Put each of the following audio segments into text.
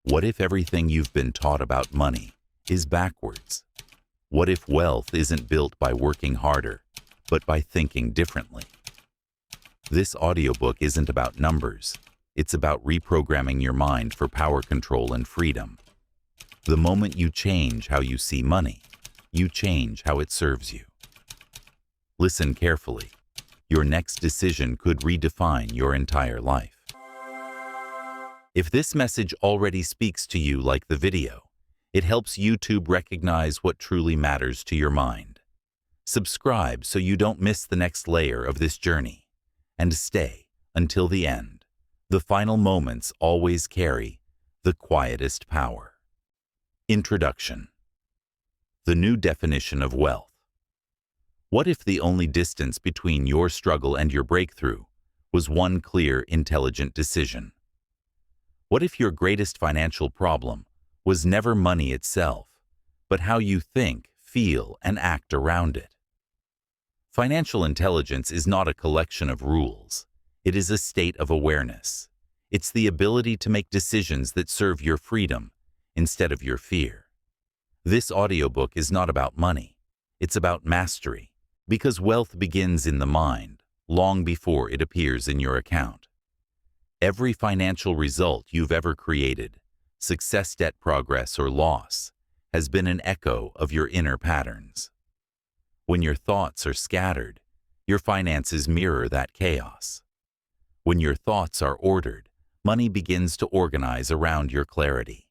What if everything you've been taught about money is backwards? What if wealth isn't built by working harder, but by thinking differently? This audiobook isn't about numbers. It's about reprogramming your mind for power control and freedom. The moment you change how you see money, you change how it serves you. Listen carefully. Your next decision could redefine your entire life. If this message already speaks to you like the video, it helps YouTube recognize what truly matters to your mind. Subscribe so you don't miss the next layer of this journey. And stay until the end. The final moments always carry the quietest power. Introduction. The new definition of wealth. What if the only distance between your struggle and your breakthrough was one clear, intelligent decision? What if your greatest financial problem was never money itself, but how you think, feel, and act around it? Financial intelligence is not a collection of rules. It is a state of awareness. It's the ability to make decisions that serve your freedom instead of your fear. This audiobook is not about money. It's about mastery, because wealth begins in the mind long before it appears in your account. Every financial result you've ever created, success, debt, progress, or loss, has been an echo of your inner patterns. When your thoughts are scattered, your finances mirror that chaos. When your thoughts are ordered, money begins to organize around your clarity.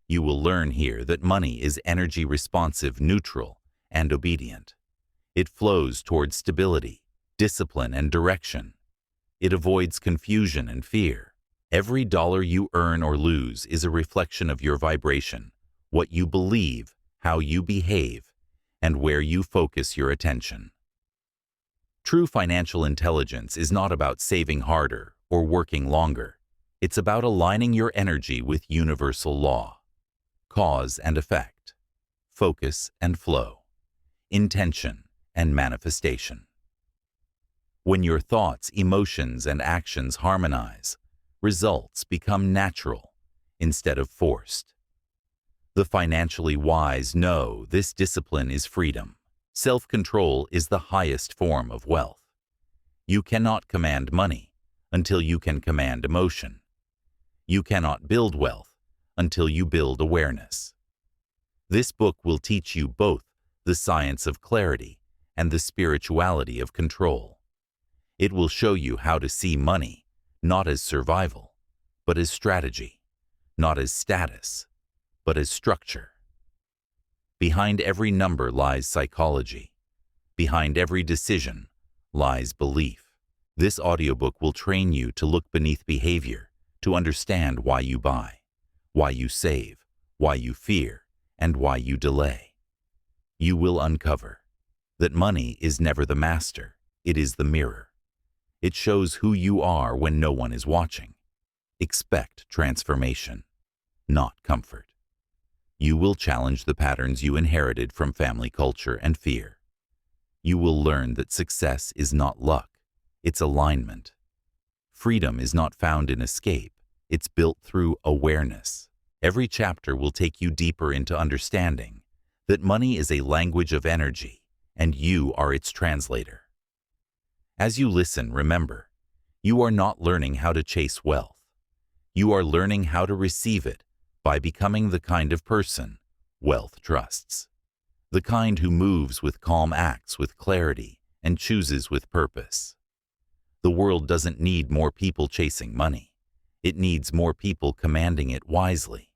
You will learn here that money is energy responsive, neutral, and obedient. It flows towards stability, discipline, and direction. It avoids confusion and fear. Every dollar you earn or lose is a reflection of your vibration, what you believe, how you behave, and where you focus your attention. True financial intelligence is not about saving harder or working longer. It's about aligning your energy with universal law. Cause and effect. Focus and flow. Intention and manifestation. When your thoughts, emotions, and actions harmonize, results become natural instead of forced. The financially wise know this discipline is freedom. Self-control is the highest form of wealth. You cannot command money until you can command emotion. You cannot build wealth until you build awareness. This book will teach you both the science of clarity and the spirituality of control. It will show you how to see money not as survival, but as strategy, not as status, but as structure. Behind every number lies psychology. Behind every decision lies belief. This audiobook will train you to look beneath behavior, to understand why you buy, why you save, why you fear, and why you delay. You will uncover that money is never the master, it is the mirror. It shows who you are when no one is watching. Expect transformation, not comfort. You will challenge the patterns you inherited from family culture and fear. You will learn that success is not luck, it's alignment. Freedom is not found in escape, it's built through awareness. Every chapter will take you deeper into understanding that money is a language of energy, and you are its translator. As you listen, remember, you are not learning how to chase wealth. You are learning how to receive it by becoming the kind of person wealth trusts. The kind who moves with calm, acts with clarity, and chooses with purpose. The world doesn't need more people chasing money. It needs more people commanding it wisely.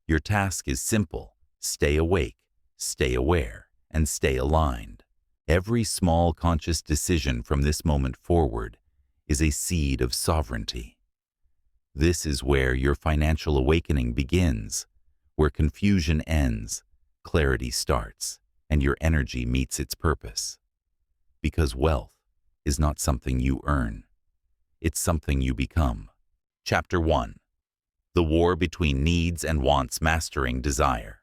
Your task is simple. Stay awake, stay aware, and stay aligned. Every small conscious decision from this moment forward is a seed of sovereignty. This is where your financial awakening begins, where confusion ends, clarity starts, and your energy meets its purpose. Because wealth is not something you earn, it's something you become. Chapter 1. The War Between Needs and Wants, Mastering Desire.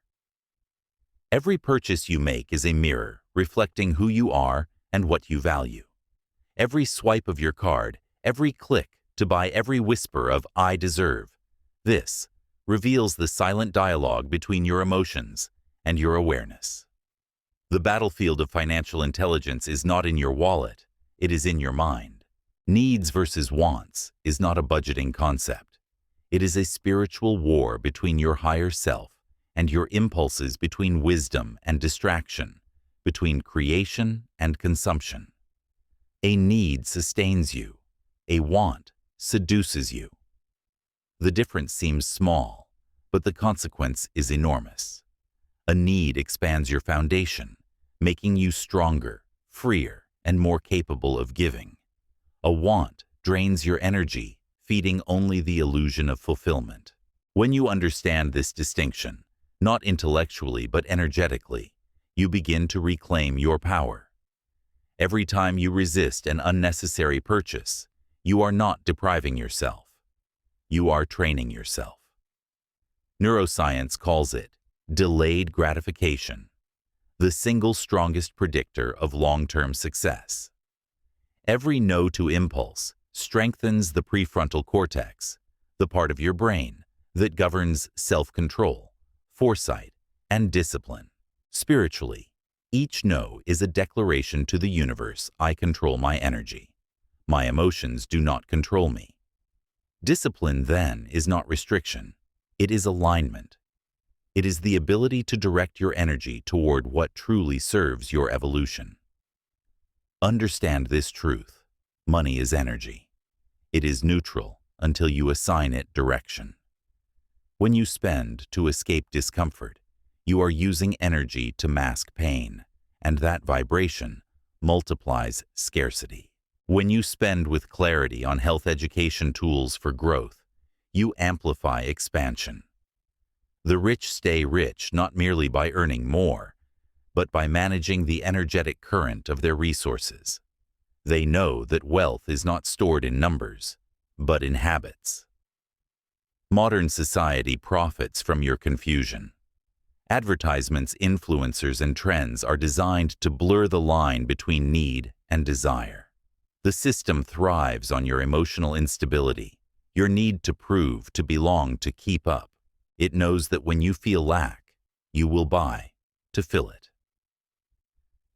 Every purchase you make is a mirror reflecting who you are and what you value. Every swipe of your card, every click to buy, every whisper of "I deserve this" reveals the silent dialogue between your emotions and your awareness. The battlefield of financial intelligence is not in your wallet, it is in your mind. Needs versus wants is not a budgeting concept. It is a spiritual war between your higher self and your impulses, between wisdom and distraction, between creation and consumption. A need sustains you, a want seduces you. The difference seems small, but the consequence is enormous. A need expands your foundation, making you stronger, freer, and more capable of giving. A want drains your energy, feeding only the illusion of fulfillment. When you understand this distinction, not intellectually but energetically, you begin to reclaim your power. Every time you resist an unnecessary purchase, you are not depriving yourself. You are training yourself. Neuroscience calls it delayed gratification, the single strongest predictor of long-term success. Every no to impulse strengthens the prefrontal cortex, the part of your brain that governs self-control, foresight, and discipline. Spiritually, each no is a declaration to the universe: I control my energy. My emotions do not control me. Discipline, then, is not restriction. It is alignment. It is the ability to direct your energy toward what truly serves your evolution. Understand this truth: money is energy. It is neutral until you assign it direction. When you spend to escape discomfort, you are using energy to mask pain, and that vibration multiplies scarcity. When you spend with clarity on health education tools for growth, you amplify expansion. The rich stay rich not merely by earning more, but by managing the energetic current of their resources. They know that wealth is not stored in numbers, but in habits. Modern society profits from your confusion. Advertisements, influencers, and trends are designed to blur the line between need and desire. The system thrives on your emotional instability, your need to prove, to belong, to keep up. It knows that when you feel lack, you will buy to fill it.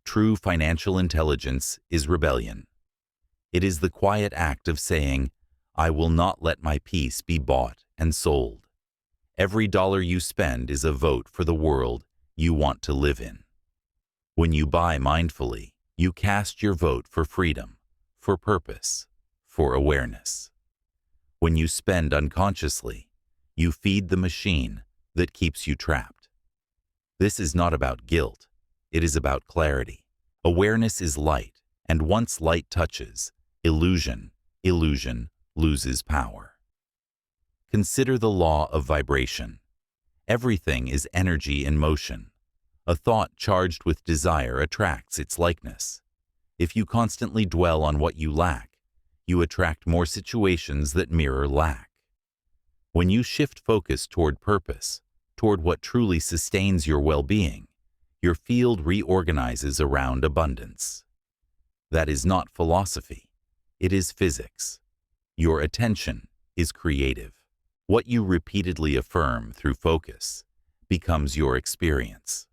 True financial intelligence is rebellion. It is the quiet act of saying, I will not let my peace be bought and sold. Every dollar you spend is a vote for the world you want to live in. When you buy mindfully, you cast your vote for freedom, for purpose, for awareness. When you spend unconsciously, you feed the machine that keeps you trapped. This is not about guilt, it is about clarity. Awareness is light, and once light touches, illusion loses power. Consider the law of vibration. Everything is energy in motion. A thought charged with desire attracts its likeness. If you constantly dwell on what you lack, you attract more situations that mirror lack. When you shift focus toward purpose, toward what truly sustains your well-being, your field reorganizes around abundance. That is not philosophy, it is physics. Your attention is creative. What you repeatedly affirm through focus becomes your experience.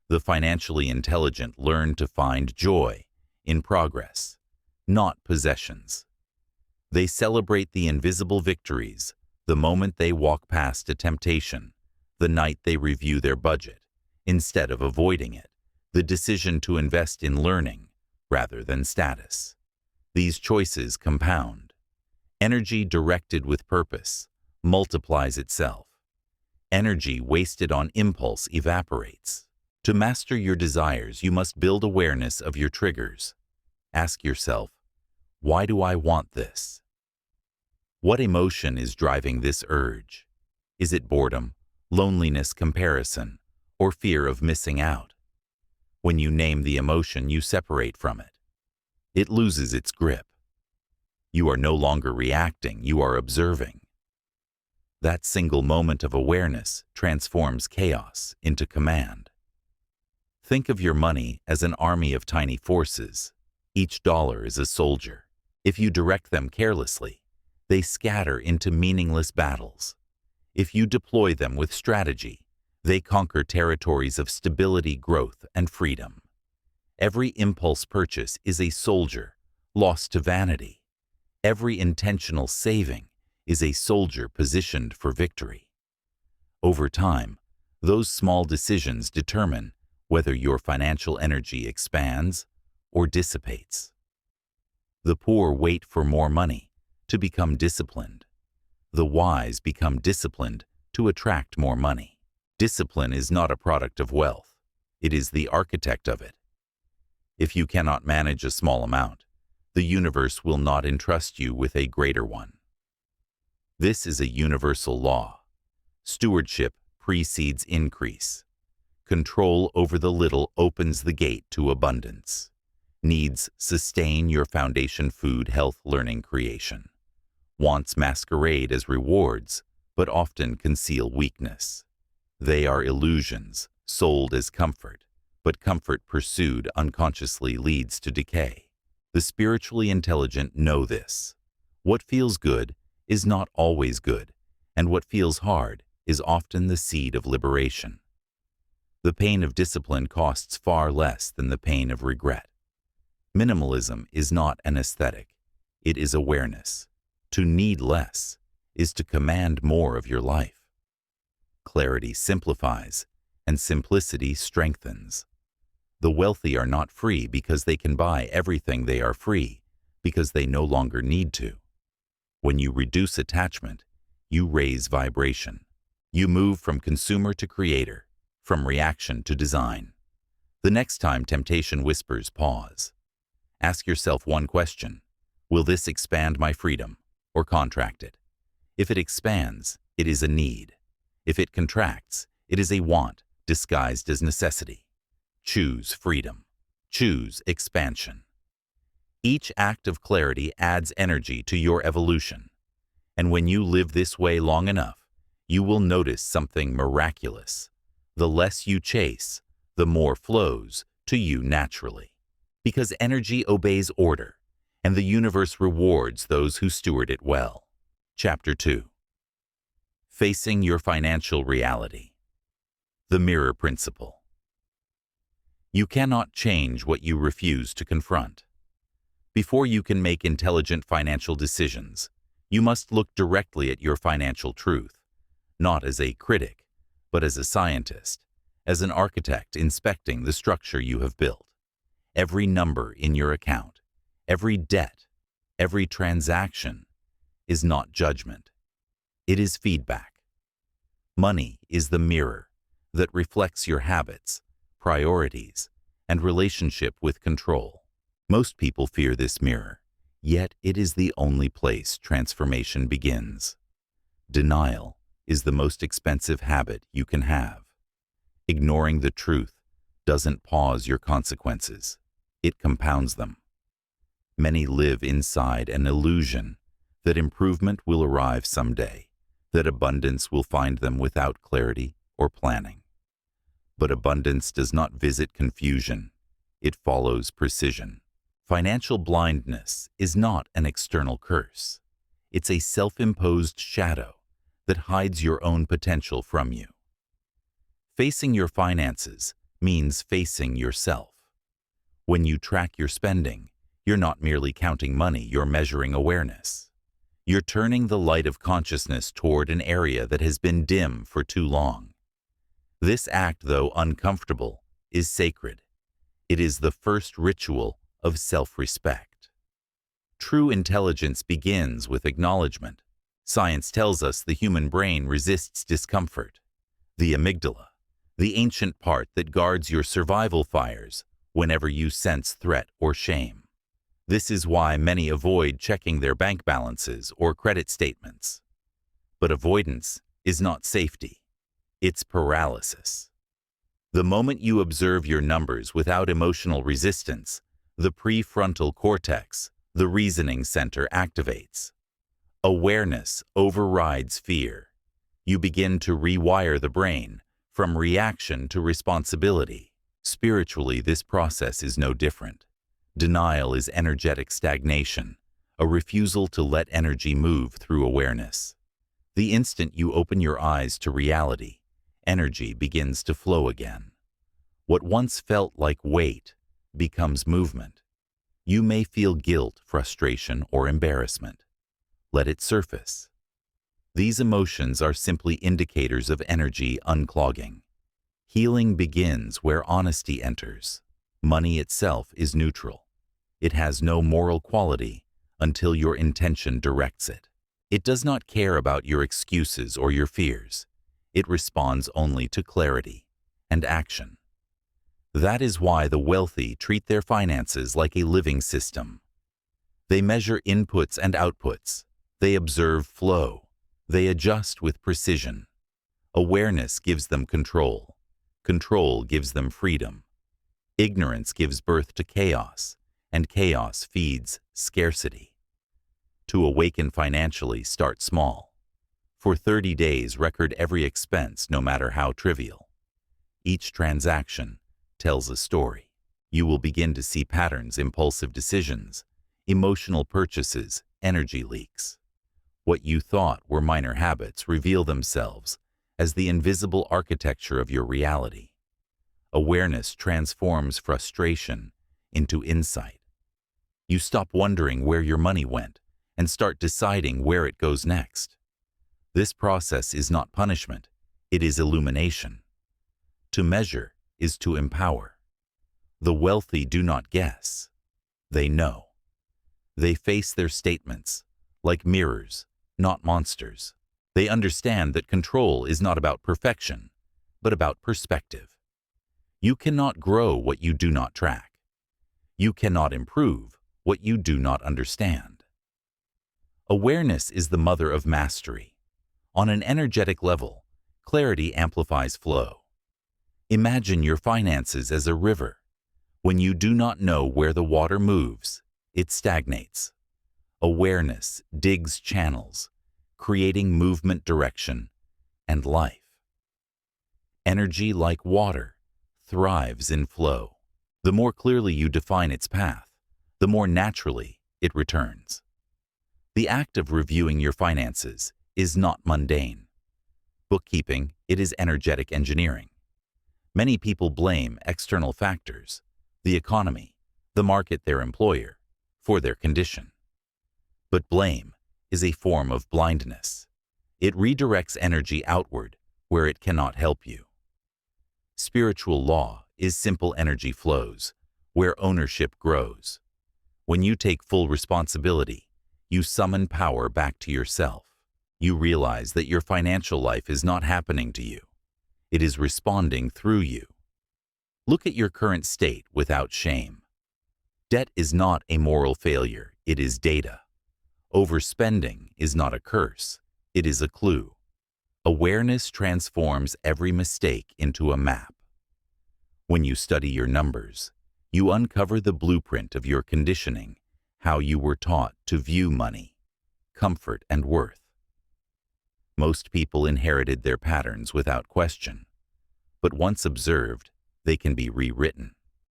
The financially intelligent learn to find joy in progress, not possessions. They celebrate the invisible victories the moment they walk past a temptation, the night they review their budget, instead of avoiding it, the decision to invest in learning rather than status. These choices compound. Energy directed with purpose multiplies itself. Energy wasted on impulse evaporates. To master your desires, you must build awareness of your triggers. Ask yourself, why do I want this? What emotion is driving this urge? Is it boredom, loneliness, comparison, or fear of missing out? When you name the emotion, you separate from it. It loses its grip. You are no longer reacting, you are observing. That single moment of awareness transforms chaos into command. Think of your money as an army of tiny forces. Each dollar is a soldier. If you direct them carelessly, they scatter into meaningless battles. If you deploy them with strategy, they conquer territories of stability, growth, and freedom. Every impulse purchase is a soldier lost to vanity. Every intentional saving is a soldier positioned for victory. Over time, those small decisions determine whether your financial energy expands or dissipates. The poor wait for more money to become disciplined. The wise become disciplined to attract more money. Discipline is not a product of wealth. It is the architect of it. If you cannot manage a small amount, the universe will not entrust you with a greater one. This is a universal law. Stewardship precedes increase. Control over the little opens the gate to abundance. Needs sustain your foundation: food, health, learning, creation. Wants masquerade as rewards, but often conceal weakness. They are illusions, sold as comfort, but comfort pursued unconsciously leads to decay. The spiritually intelligent know this. What feels good is not always good, and what feels hard is often the seed of liberation. The pain of discipline costs far less than the pain of regret. Minimalism is not an aesthetic. It is awareness. To need less is to command more of your life. Clarity simplifies, and simplicity strengthens. The wealthy are not free because they can buy everything. They are free because they no longer need to. When you reduce attachment, you raise vibration. You move from consumer to creator, from reaction to design. The next time temptation whispers, pause. Ask yourself one question: will this expand my freedom or contract it? If it expands, it is a need. If it contracts, it is a want disguised as necessity. Choose freedom. Choose expansion. Each act of clarity adds energy to your evolution. And when you live this way long enough, you will notice something miraculous. The less you chase, the more flows to you naturally. Because energy obeys order, and the universe rewards those who steward it well. Chapter 2. Facing your financial reality. The mirror principle. You cannot change what you refuse to confront. Before you can make intelligent financial decisions, you must look directly at your financial truth, not as a critic, but as a scientist, as an architect inspecting the structure you have built. Every number in your account, every debt, every transaction is not judgment. It is feedback. Money is the mirror that reflects your habits, priorities, and relationship with control. Most people fear this mirror, yet it is the only place transformation begins. Denial is the most expensive habit you can have. Ignoring the truth doesn't pause your consequences. It compounds them. Many live inside an illusion that improvement will arrive someday, that abundance will find them without clarity or planning. But abundance does not visit confusion. It follows precision. Financial blindness is not an external curse. It's a self-imposed shadow that hides your own potential from you. Facing your finances means facing yourself. When you track your spending, you're not merely counting money, you're measuring awareness. You're turning the light of consciousness toward an area that has been dim for too long. This act, though uncomfortable, is sacred. It is the first ritual of self-respect. True intelligence begins with acknowledgement. Science tells us the human brain resists discomfort. The amygdala, the ancient part that guards your survival fires whenever you sense threat or shame. This is why many avoid checking their bank balances or credit statements. But avoidance is not safety. It's paralysis. The moment you observe your numbers without emotional resistance, the prefrontal cortex, the reasoning center, activates. Awareness overrides fear. You begin to rewire the brain from reaction to responsibility. Spiritually, this process is no different. Denial is energetic stagnation, a refusal to let energy move through awareness. The instant you open your eyes to reality, energy begins to flow again. What once felt like weight becomes movement. You may feel guilt, frustration, or embarrassment. Let it surface. These emotions are simply indicators of energy unclogging. Healing begins where honesty enters. Money itself is neutral. It has no moral quality until your intention directs it. It does not care about your excuses or your fears. It responds only to clarity and action. That is why the wealthy treat their finances like a living system. They measure inputs and outputs. They observe flow. They adjust with precision. Awareness gives them control. Control gives them freedom. Ignorance gives birth to chaos, and chaos feeds scarcity. To awaken financially, start small. For 30 days, record every expense, no matter how trivial. Each transaction tells a story. You will begin to see patterns, impulsive decisions, emotional purchases, energy leaks. What you thought were minor habits reveal themselves as the invisible architecture of your reality. Awareness transforms frustration into insight. You stop wondering where your money went and start deciding where it goes next. This process is not punishment, it is illumination. To measure is to empower. The wealthy do not guess. They know. They face their statements like mirrors, not monsters. They understand that control is not about perfection, but about perspective. You cannot grow what you do not track. You cannot improve what you do not understand. Awareness is the mother of mastery. On an energetic level, clarity amplifies flow. Imagine your finances as a river. When you do not know where the water moves, it stagnates. Awareness digs channels, creating movement, direction, and life. Energy, like water, thrives in flow. The more clearly you define its path, the more naturally it returns. The act of reviewing your finances is not mundane. Bookkeeping, it is energetic engineering. Many people blame external factors, the economy, the market, their employer, for their condition. But blame is a form of blindness. It redirects energy outward where it cannot help you. Spiritual law is simple energy flows where ownership grows. When you take full responsibility, you summon power back to yourself. You realize that your financial life is not happening to you. It is responding through you. Look at your current state without shame. Debt is not a moral failure, it is data. Overspending is not a curse, it is a clue. Awareness transforms every mistake into a map. When you study your numbers, you uncover the blueprint of your conditioning, how you were taught to view money, comfort, and worth. Most people inherited their patterns without question, but once observed, they can be rewritten.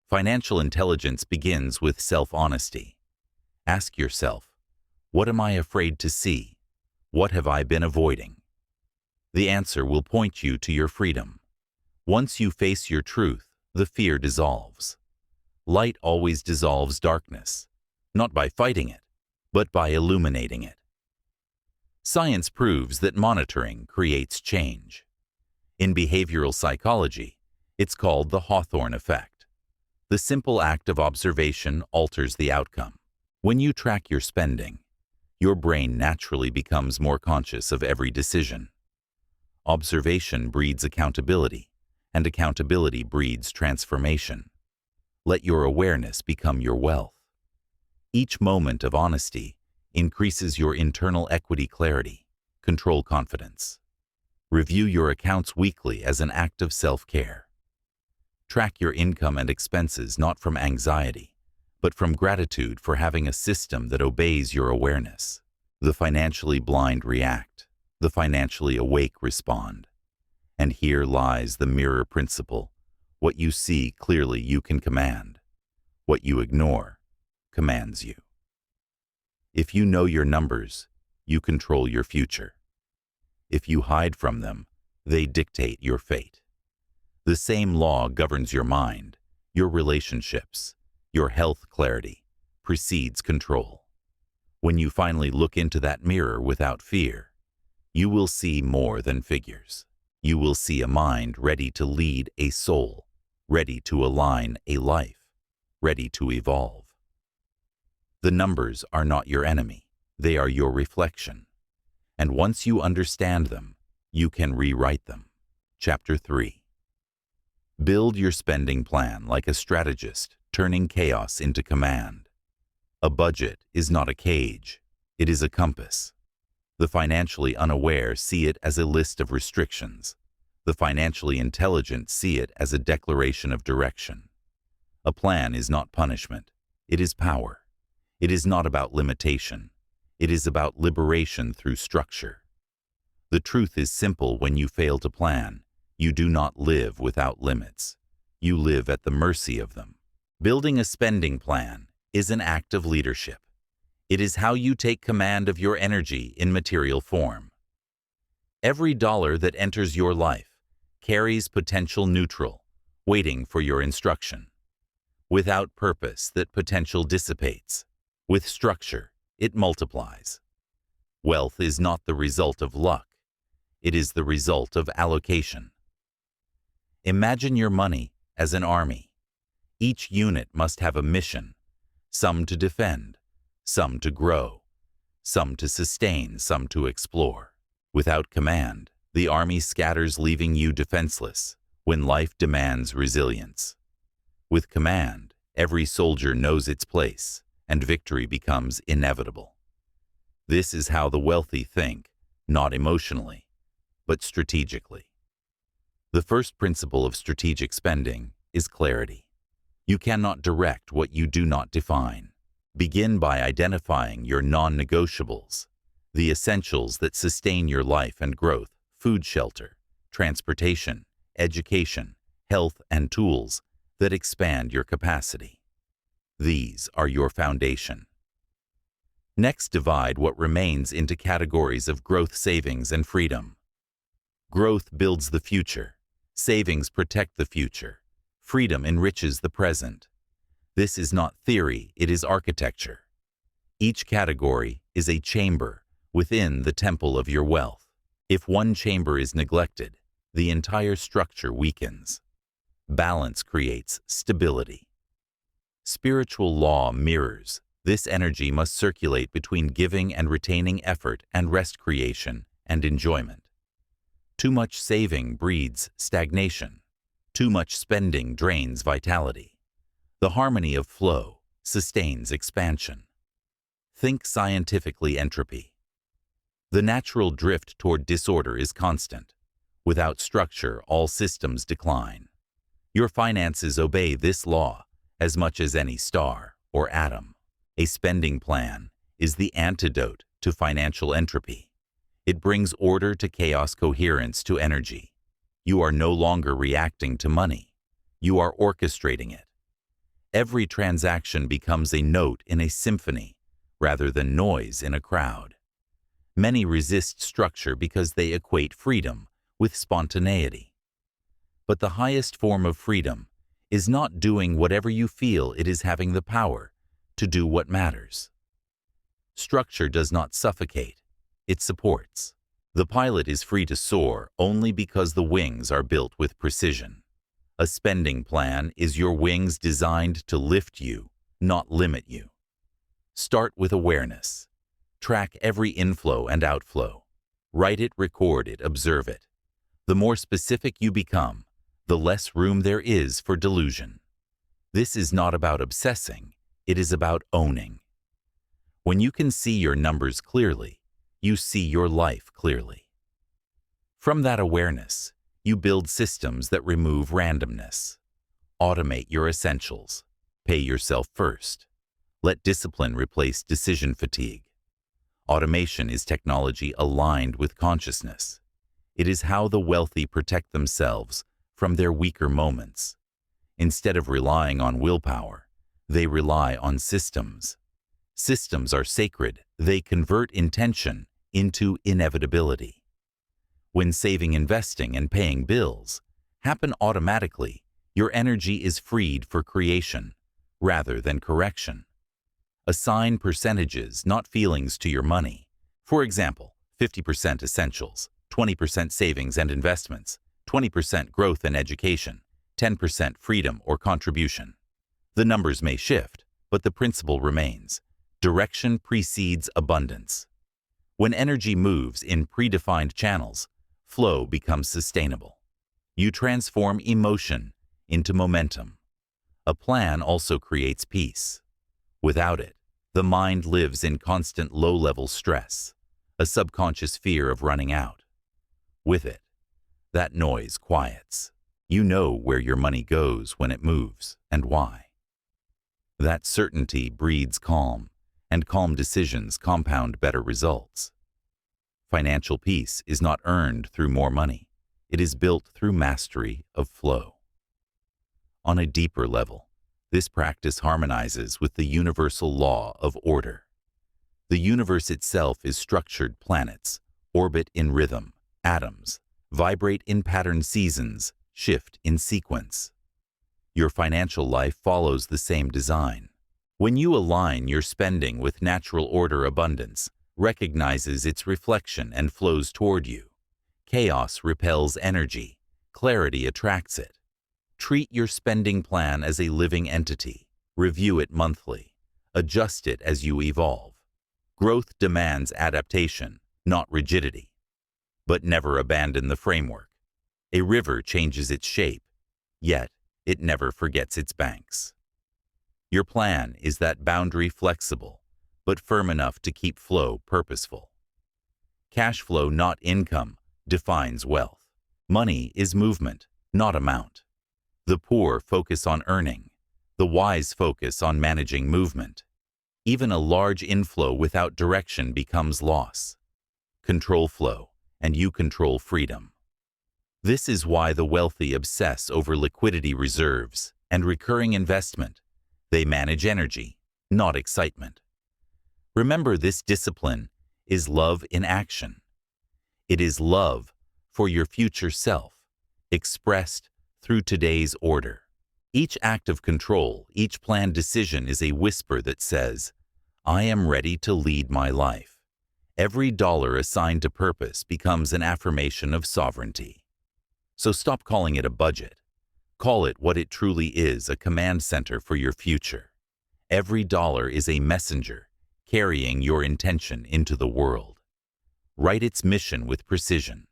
Financial intelligence begins with self-honesty. Ask yourself, what am I afraid to see? What have I been avoiding? The answer will point you to your freedom. Once you face your truth, the fear dissolves. Light always dissolves darkness, not by fighting it, but by illuminating it. Science proves that monitoring creates change. In behavioral psychology, it's called the Hawthorne effect. The simple act of observation alters the outcome. When you track your spending, your brain naturally becomes more conscious of every decision. Observation breeds accountability, and accountability breeds transformation. Let your awareness become your wealth. Each moment of honesty increases your internal equity, clarity, control, confidence. Review your accounts weekly as an act of self-care. Track your income and expenses not from anxiety, but from gratitude for having a system that obeys your awareness. The financially blind react, the financially awake respond. And here lies the mirror principle. What you see clearly you can command. What you ignore commands you. If you know your numbers, you control your future. If you hide from them, they dictate your fate. The same law governs your mind, your relationships, your health. Clarity precedes control. When you finally look into that mirror without fear, you will see more than figures. You will see a mind ready to lead, a soul ready to align, a life ready to evolve. The numbers are not your enemy. They are your reflection. And once you understand them, you can rewrite them. Chapter 3. Build your spending plan like a strategist, turning chaos into command. A budget is not a cage. It is a compass. The financially unaware see it as a list of restrictions. The financially intelligent see it as a declaration of direction. A plan is not punishment. It is power. It is not about limitation. It is about liberation through structure. The truth is simple: when you fail to plan, you do not live without limits. You live at the mercy of them. Building a spending plan is an act of leadership. It is how you take command of your energy in material form. Every dollar that enters your life carries potential neutral, waiting for your instruction. Without purpose, that potential dissipates. With structure, it multiplies. Wealth is not the result of luck. It is the result of allocation. Imagine your money as an army. Each unit must have a mission, some to defend, some to grow, some to sustain, some to explore. Without command, the army scatters, leaving you defenseless when life demands resilience. With command, every soldier knows its place, and victory becomes inevitable. This is how the wealthy think, not emotionally, but strategically. The first principle of strategic spending is clarity. You cannot direct what you do not define. Begin by identifying your non-negotiables, the essentials that sustain your life and growth: food, shelter, transportation, education, health, and tools that expand your capacity. These are your foundation. Next, divide what remains into categories of growth, savings, and freedom. Growth builds the future. Savings protect the future. Freedom enriches the present. This is not theory, it is architecture. Each category is a chamber within the temple of your wealth. If one chamber is neglected, the entire structure weakens. Balance creates stability. Spiritual law mirrors. This energy must circulate between giving and retaining, effort and rest, creation and enjoyment. Too much saving breeds stagnation. Too much spending drains vitality. The harmony of flow sustains expansion. Think scientifically: entropy. The natural drift toward disorder is constant. Without structure, all systems decline. Your finances obey this law as much as any star or atom. A spending plan is the antidote to financial entropy. It brings order to chaos, coherence to energy. You are no longer reacting to money. You are orchestrating it. Every transaction becomes a note in a symphony rather than noise in a crowd. Many resist structure because they equate freedom with spontaneity. But the highest form of freedom is not doing whatever you feel, it is having the power to do what matters. Structure does not suffocate, it supports. The pilot is free to soar only because the wings are built with precision. A spending plan is your wings designed to lift you, not limit you. Start with awareness. Track every inflow and outflow. Write it, record it, observe it. The more specific you become, the less room there is for delusion. This is not about obsessing, it is about owning. When you can see your numbers clearly, you see your life clearly. From that awareness, you build systems that remove randomness. Automate your essentials. Pay yourself first. Let discipline replace decision fatigue. Automation is technology aligned with consciousness. It is how the wealthy protect themselves from their weaker moments. Instead of relying on willpower, they rely on systems. Systems are sacred. They convert intention into inevitability. When saving, investing, and paying bills happen automatically, your energy is freed for creation rather than correction. Assign percentages, not feelings, to your money. For example, 50% essentials, 20% savings and investments, 20% growth and education, 10% freedom or contribution. The numbers may shift, but the principle remains. Direction precedes abundance. When energy moves in predefined channels, flow becomes sustainable. You transform emotion into momentum. A plan also creates peace. Without it, the mind lives in constant low-level stress, a subconscious fear of running out. With it, that noise quiets. You know where your money goes when it moves and why. That certainty breeds calm, and calm decisions compound better results. Financial peace is not earned through more money. It is built through mastery of flow. On a deeper level, this practice harmonizes with the universal law of order. The universe itself is structured. Planets orbit in rhythm. Atoms vibrate in pattern. Seasons shift in sequence. Your financial life follows the same design. When you align your spending with natural order, abundance recognizes its reflection and flows toward you. Chaos repels energy. Clarity attracts it. Treat your spending plan as a living entity. Review it monthly. Adjust it as you evolve. Growth demands adaptation, not rigidity. But never abandon the framework. A river changes its shape, yet it never forgets its banks. Your plan is that boundary, flexible, but firm enough to keep flow purposeful. Cash flow, not income, defines wealth. Money is movement, not amount. The poor focus on earning. The wise focus on managing movement. Even a large inflow without direction becomes loss. Control flow, and you control freedom. This is why the wealthy obsess over liquidity reserves and recurring investment. They manage energy, not excitement. Remember, this discipline is love in action. It is love for your future self, expressed through today's order. Each act of control, each planned decision is a whisper that says, I am ready to lead my life. Every dollar assigned to purpose becomes an affirmation of sovereignty. So stop calling it a budget. Call it what it truly is, a command center for your future. Every dollar is a messenger, carrying your intention into the world. Write its mission with precision.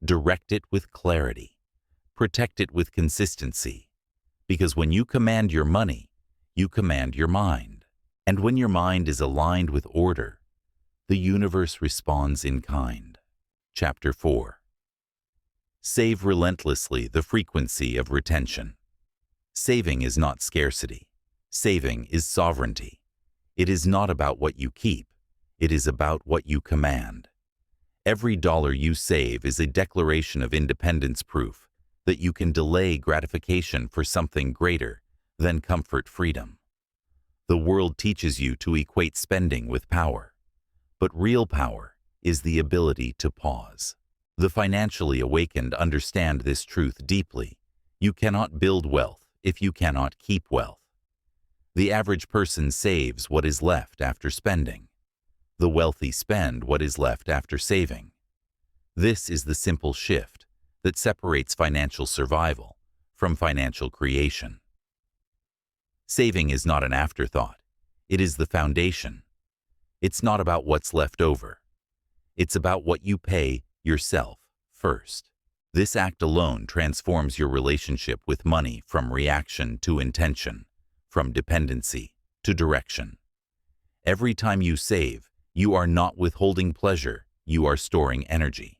Direct it with clarity. Protect it with consistency. Because when you command your money, you command your mind. And when your mind is aligned with order, the universe responds in kind. Chapter 4. Save relentlessly, the frequency of retention. Saving is not scarcity. Saving is sovereignty. It is not about what you keep. It is about what you command. Every dollar you save is a declaration of independence, proof that you can delay gratification for something greater than comfort, freedom. The world teaches you to equate spending with power, but real power is the ability to pause. The financially awakened understand this truth deeply. You cannot build wealth if you cannot keep wealth. The average person saves what is left after spending. The wealthy spend what is left after saving. This is the simple shift that separates financial survival from financial creation. Saving is not an afterthought. It is the foundation. It's not about what's left over. It's about what you pay yourself first. This act alone transforms your relationship with money from reaction to intention, from dependency to direction. Every time you save, you are not withholding pleasure, you are storing energy.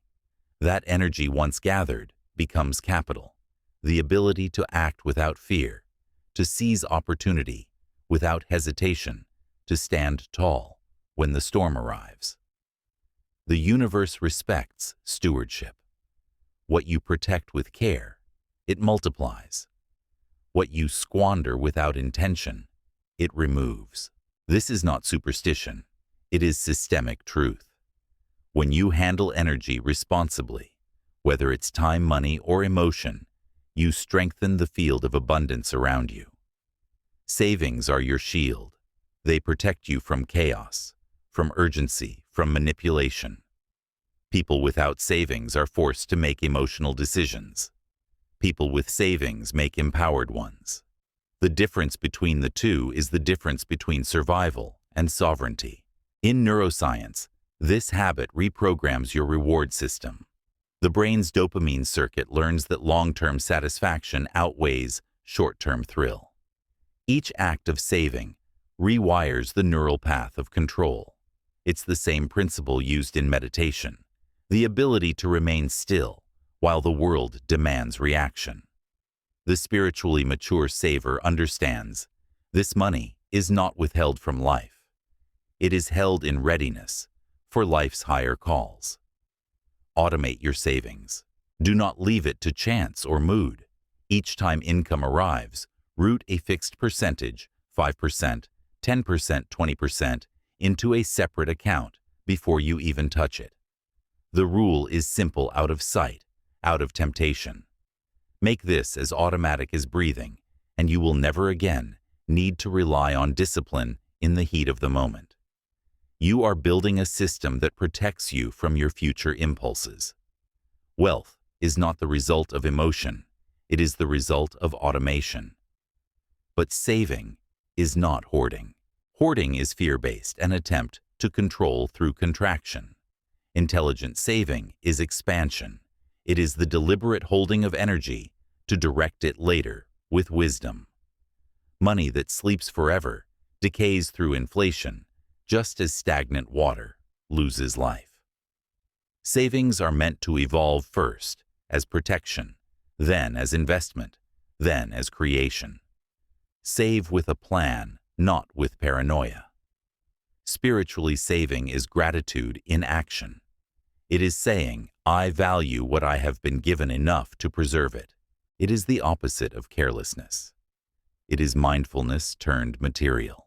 That energy, once gathered, becomes capital, the ability to act without fear, to seize opportunity without hesitation, to stand tall when the storm arrives. The universe respects stewardship. What you protect with care, it multiplies. What you squander without intention, it removes. This is not superstition. It is systemic truth. When you handle energy responsibly, Whether it's time, money, or emotion, you strengthen the field of abundance around you. Savings are your shield. They protect you from chaos, from urgency, from manipulation. People without savings are forced to make emotional decisions. People with savings make empowered ones. The difference between the two is the difference between survival and sovereignty. In neuroscience, this habit reprograms your reward system. The brain's dopamine circuit learns that long-term satisfaction outweighs short-term thrill. Each act of saving rewires the neural path of control. It's the same principle used in meditation, the ability to remain still while the world demands reaction. The spiritually mature saver understands this money is not withheld from life. It is held in readiness for life's higher calls. Automate your savings. Do not leave it to chance or mood. Each time income arrives, route a fixed percentage, 5%, 10%, 20%, into a separate account before you even touch it. The rule is simple: out of sight, out of temptation. Make this as automatic as breathing, and you will never again need to rely on discipline in the heat of the moment. You are building a system that protects you from your future impulses. Wealth is not the result of emotion, it is the result of automation. But saving is not hoarding. Hoarding is fear-based, an attempt to control through contraction. Intelligent saving is expansion. It is the deliberate holding of energy to direct it later with wisdom. Money that sleeps forever decays through inflation, just as stagnant water loses life. Savings are meant to evolve first as protection, then as investment, then as creation. Save with a plan, not with paranoia. Spiritually saving is gratitude in action. It is saying, I value what I have been given enough to preserve it. It is the opposite of carelessness. It is mindfulness turned material.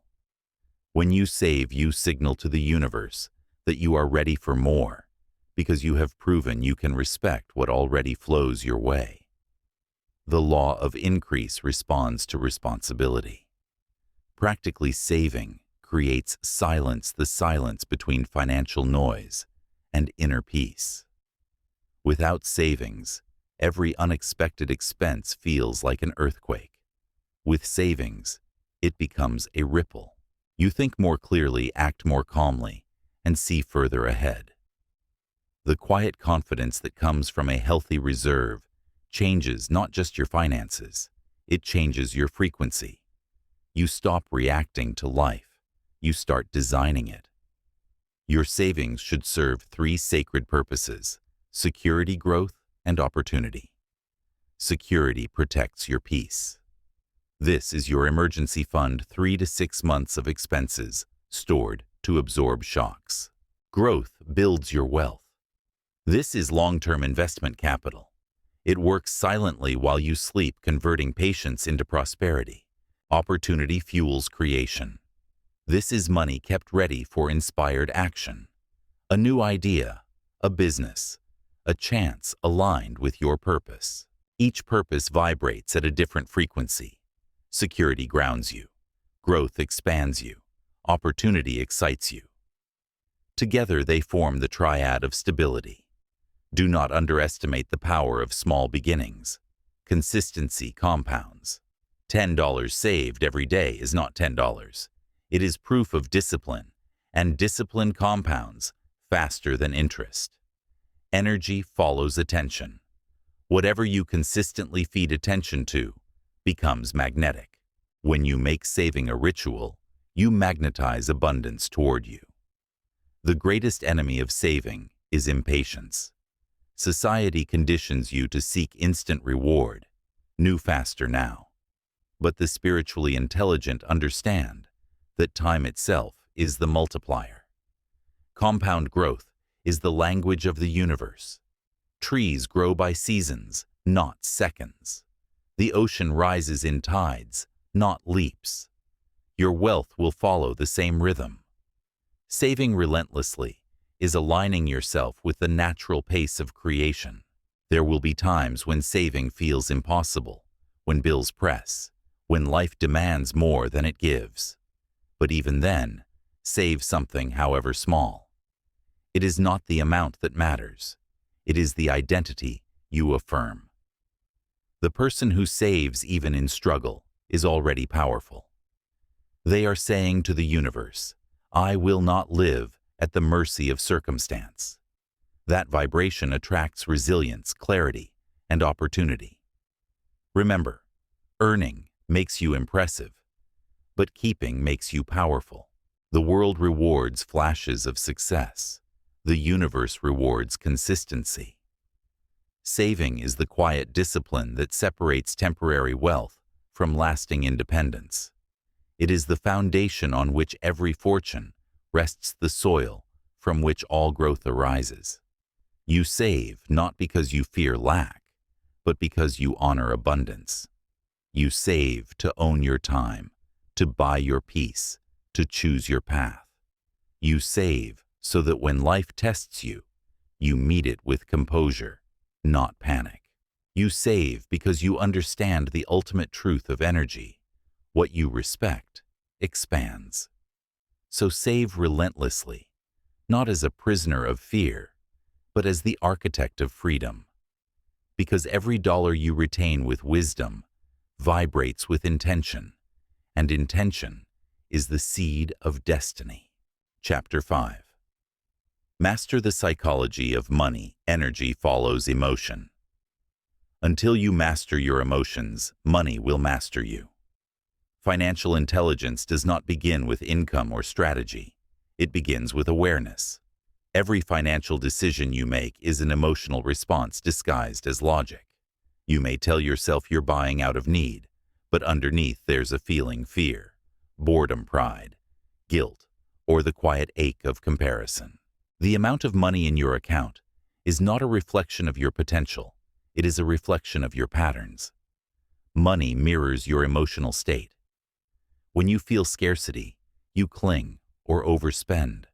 When you save, you signal to the universe that you are ready for more, because you have proven you can respect what already flows your way. The law of increase responds to responsibility. Practically saving creates silence, the silence between financial noise and inner peace. Without savings, every unexpected expense feels like an earthquake. With savings, it becomes a ripple. You think more clearly, act more calmly, and see further ahead. The quiet confidence that comes from a healthy reserve changes not just your finances, it changes your frequency. You stop reacting to life, you start designing it. Your savings should serve three sacred purposes: security, growth, and opportunity. Security protects your peace. This is your emergency fund, 3 to 6 months of expenses, stored to absorb shocks. Growth builds your wealth. This is long-term investment capital. It works silently while you sleep, converting patience into prosperity. Opportunity fuels creation. This is money kept ready for inspired action. A new idea, a business, a chance aligned with your purpose. Each purpose vibrates at a different frequency. Security grounds you. Growth expands you. Opportunity excites you. Together they form the triad of stability. Do not underestimate the power of small beginnings. Consistency compounds. $10 saved every day is not $10. It is proof of discipline, and discipline compounds faster than interest. Energy follows attention. Whatever you consistently feed attention to becomes magnetic. When you make saving a ritual, you magnetize abundance toward you. The greatest enemy of saving is impatience. Society conditions you to seek instant reward, new faster now. But the spiritually intelligent understand that time itself is the multiplier. Compound growth is the language of the universe. Trees grow by seasons, not seconds. The ocean rises in tides, not leaps. Your wealth will follow the same rhythm. Saving relentlessly is aligning yourself with the natural pace of creation. There will be times when saving feels impossible, when bills press, when life demands more than it gives. But even then, save something, however small. It is not the amount that matters. It is the identity you affirm. The person who saves even in struggle is already powerful. They are saying to the universe, I will not live at the mercy of circumstance. That vibration attracts resilience, clarity, and opportunity. Remember, earning makes you impressive, but keeping makes you powerful. The world rewards flashes of success. The universe rewards consistency. Saving is the quiet discipline that separates temporary wealth from lasting independence. It is the foundation on which every fortune rests, the soil from which all growth arises. You save not because you fear lack, but because you honor abundance. You save to own your time, to buy your peace, to choose your path. You save so that when life tests you, you meet it with composure, not panic. You save because you understand the ultimate truth of energy. What you respect expands. So save relentlessly, not as a prisoner of fear, but as the architect of freedom. Because every dollar you retain with wisdom vibrates with intention, and intention is the seed of destiny. Chapter 5. Master the psychology of money. Energy follows emotion. Until you master your emotions, money will master you. Financial intelligence does not begin with income or strategy. It begins with awareness. Every financial decision you make is an emotional response disguised as logic. You may tell yourself you're buying out of need, but underneath there's a feeling: fear, boredom, pride, guilt, or the quiet ache of comparison. The amount of money in your account is not a reflection of your potential. It is a reflection of your patterns. Money mirrors your emotional state. When you feel scarcity, you cling or overspend.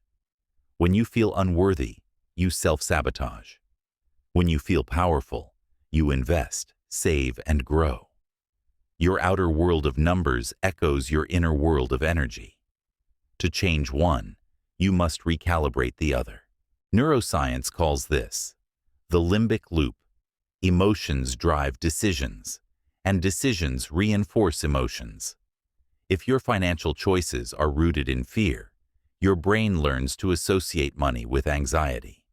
When you feel unworthy, you self-sabotage. When you feel powerful, you invest, save, and grow. Your outer world of numbers echoes your inner world of energy. To change one, you must recalibrate the other. Neuroscience calls this the limbic loop. Emotions drive decisions, and decisions reinforce emotions. If your financial choices are rooted in fear, your brain learns to associate money with anxiety.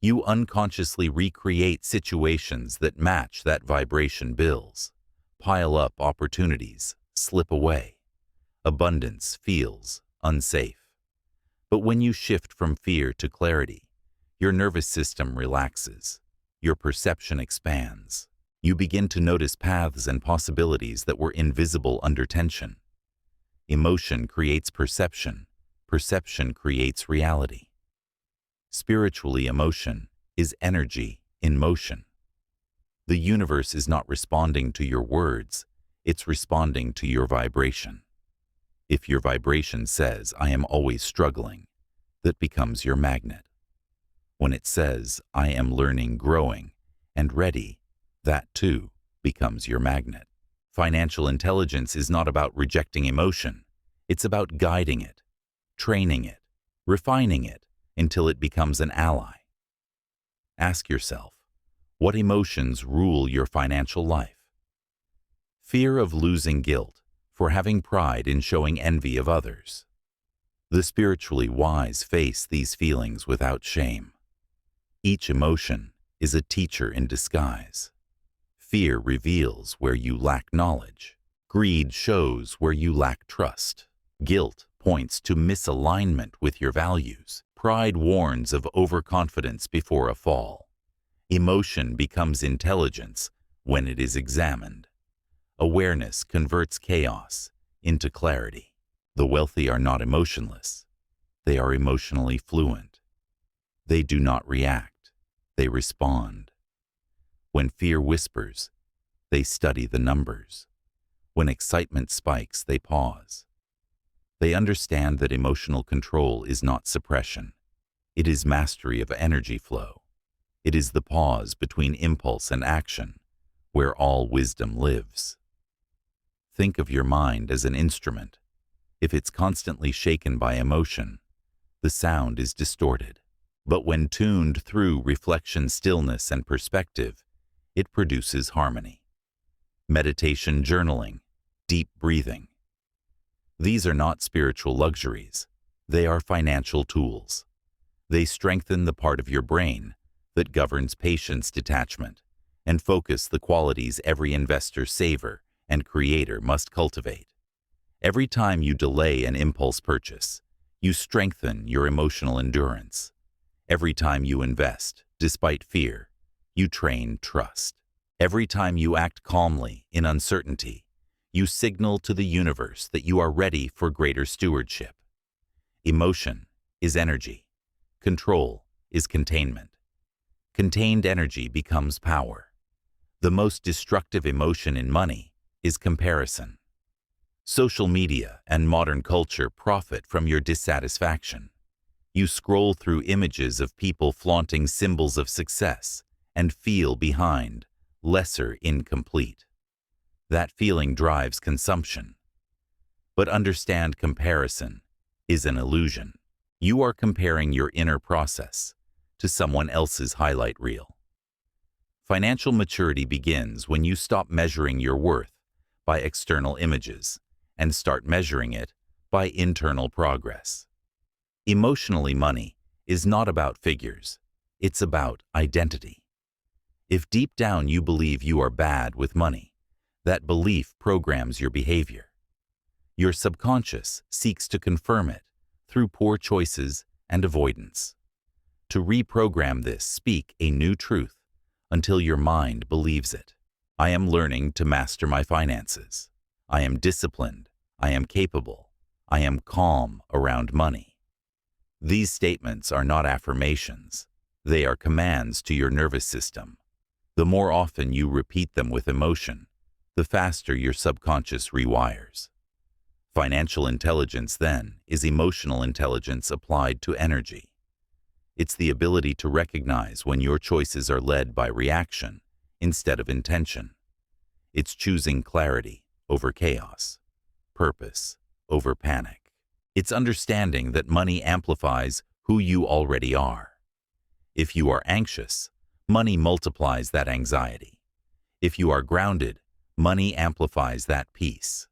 You unconsciously recreate situations that match that vibration. Bills pile up, opportunities slip away. Abundance feels unsafe. But when you shift from fear to clarity, your nervous system relaxes. Your perception expands. You begin to notice paths and possibilities that were invisible under tension. Emotion creates perception. Perception creates reality. Spiritually, emotion is energy in motion. The universe is not responding to your words, it's responding to your vibration. If your vibration says, I am always struggling, that becomes your magnet. When it says, I am learning, growing, and ready, that too becomes your magnet. Financial intelligence is not about rejecting emotion. It's about guiding it, training it, refining it until it becomes an ally. Ask yourself, what emotions rule your financial life? Fear of losing, guilt for having pride in showing envy of others. The spiritually wise face these feelings without shame. Each emotion is a teacher in disguise. Fear reveals where you lack knowledge. Greed shows where you lack trust. Guilt points to misalignment with your values. Pride warns of overconfidence before a fall. Emotion becomes intelligence when it is examined. Awareness converts chaos into clarity. The wealthy are not emotionless. They are emotionally fluent. They do not react. They respond. When fear whispers, they study the numbers. When excitement spikes, they pause. They understand that emotional control is not suppression. It is mastery of energy flow. It is the pause between impulse and action, where all wisdom lives. Think of your mind as an instrument. If it's constantly shaken by emotion, the sound is distorted. But when tuned through reflection, stillness, and perspective, it produces harmony. Meditation, journaling, deep breathing. These are not spiritual luxuries. They are financial tools. They strengthen the part of your brain that governs patience, detachment, and focus, the qualities every investor, saver, and creator must cultivate. Every time you delay an impulse purchase, you strengthen your emotional endurance. Every time you invest, despite fear, you train trust. Every time you act calmly in uncertainty, you signal to the universe that you are ready for greater stewardship. Emotion is energy. Control is containment. Contained energy becomes power. The most destructive emotion in money is comparison. Social media and modern culture profit from your dissatisfaction. You scroll through images of people flaunting symbols of success and feel behind, lesser, incomplete. That feeling drives consumption. But understand, comparison is an illusion. You are comparing your inner process to someone else's highlight reel. Financial maturity begins when you stop measuring your worth by external images and start measuring it by internal progress. Emotionally, money is not about figures. It's about identity. If deep down you believe you are bad with money, that belief programs your behavior. Your subconscious seeks to confirm it through poor choices and avoidance. To reprogram this, speak a new truth until your mind believes it. I am learning to master my finances. I am disciplined. I am capable. I am calm around money. These statements are not affirmations. They are commands to your nervous system. The more often you repeat them with emotion, the faster your subconscious rewires. Financial intelligence, then, is emotional intelligence applied to energy. It's the ability to recognize when your choices are led by reaction instead of intention. It's choosing clarity over chaos, purpose over panic. It's understanding that money amplifies who you already are. If you are anxious, money multiplies that anxiety. If you are grounded, money amplifies that peace.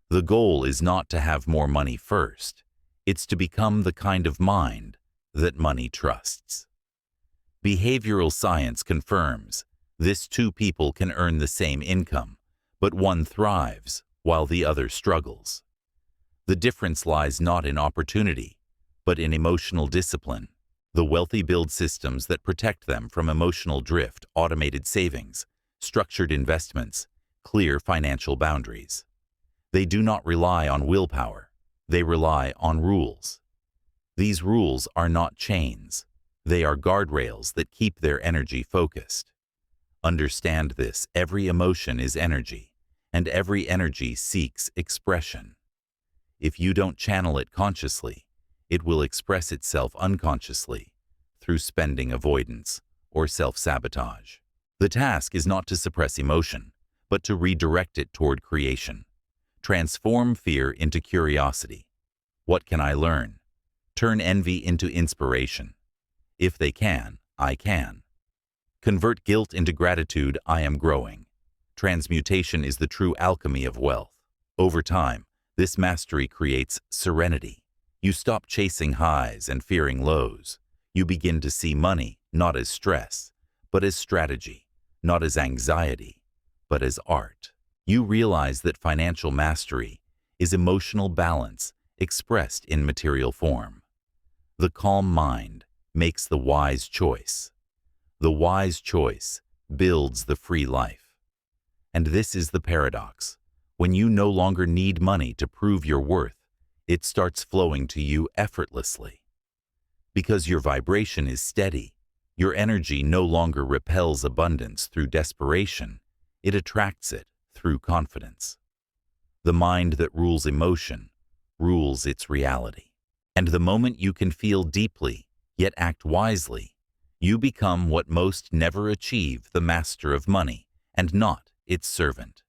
The goal is not to have more money first. It's to become the kind of mind that money trusts. Behavioral science confirms this: two people can earn the same income, but one thrives while the other struggles. The difference lies not in opportunity, but in emotional discipline. The wealthy build systems that protect them from emotional drift, automated savings, structured investments, clear financial boundaries. They do not rely on willpower. They rely on rules. These rules are not chains. They are guardrails that keep their energy focused. Understand this: every emotion is energy, and every energy seeks expression. If you don't channel it consciously, it will express itself unconsciously through spending avoidance or self-sabotage. The task is not to suppress emotion, but to redirect it toward creation. Transform fear into curiosity. What can I learn? Turn envy into inspiration. If they can, I can. Convert guilt into gratitude. I am growing. Transmutation is the true alchemy of wealth. Over time, this mastery creates serenity. You stop chasing highs and fearing lows. You begin to see money not as stress, but as strategy, not as anxiety, but as art. You realize that financial mastery is emotional balance expressed in material form. The calm mind makes the wise choice. The wise choice builds the free life. And this is the paradox. When you no longer need money to prove your worth, it starts flowing to you effortlessly. Because your vibration is steady, your energy no longer repels abundance through desperation, it attracts it through confidence. The mind that rules emotion rules its reality. And the moment you can feel deeply, yet act wisely, You become what most never achieve, the master of money, and not its servant.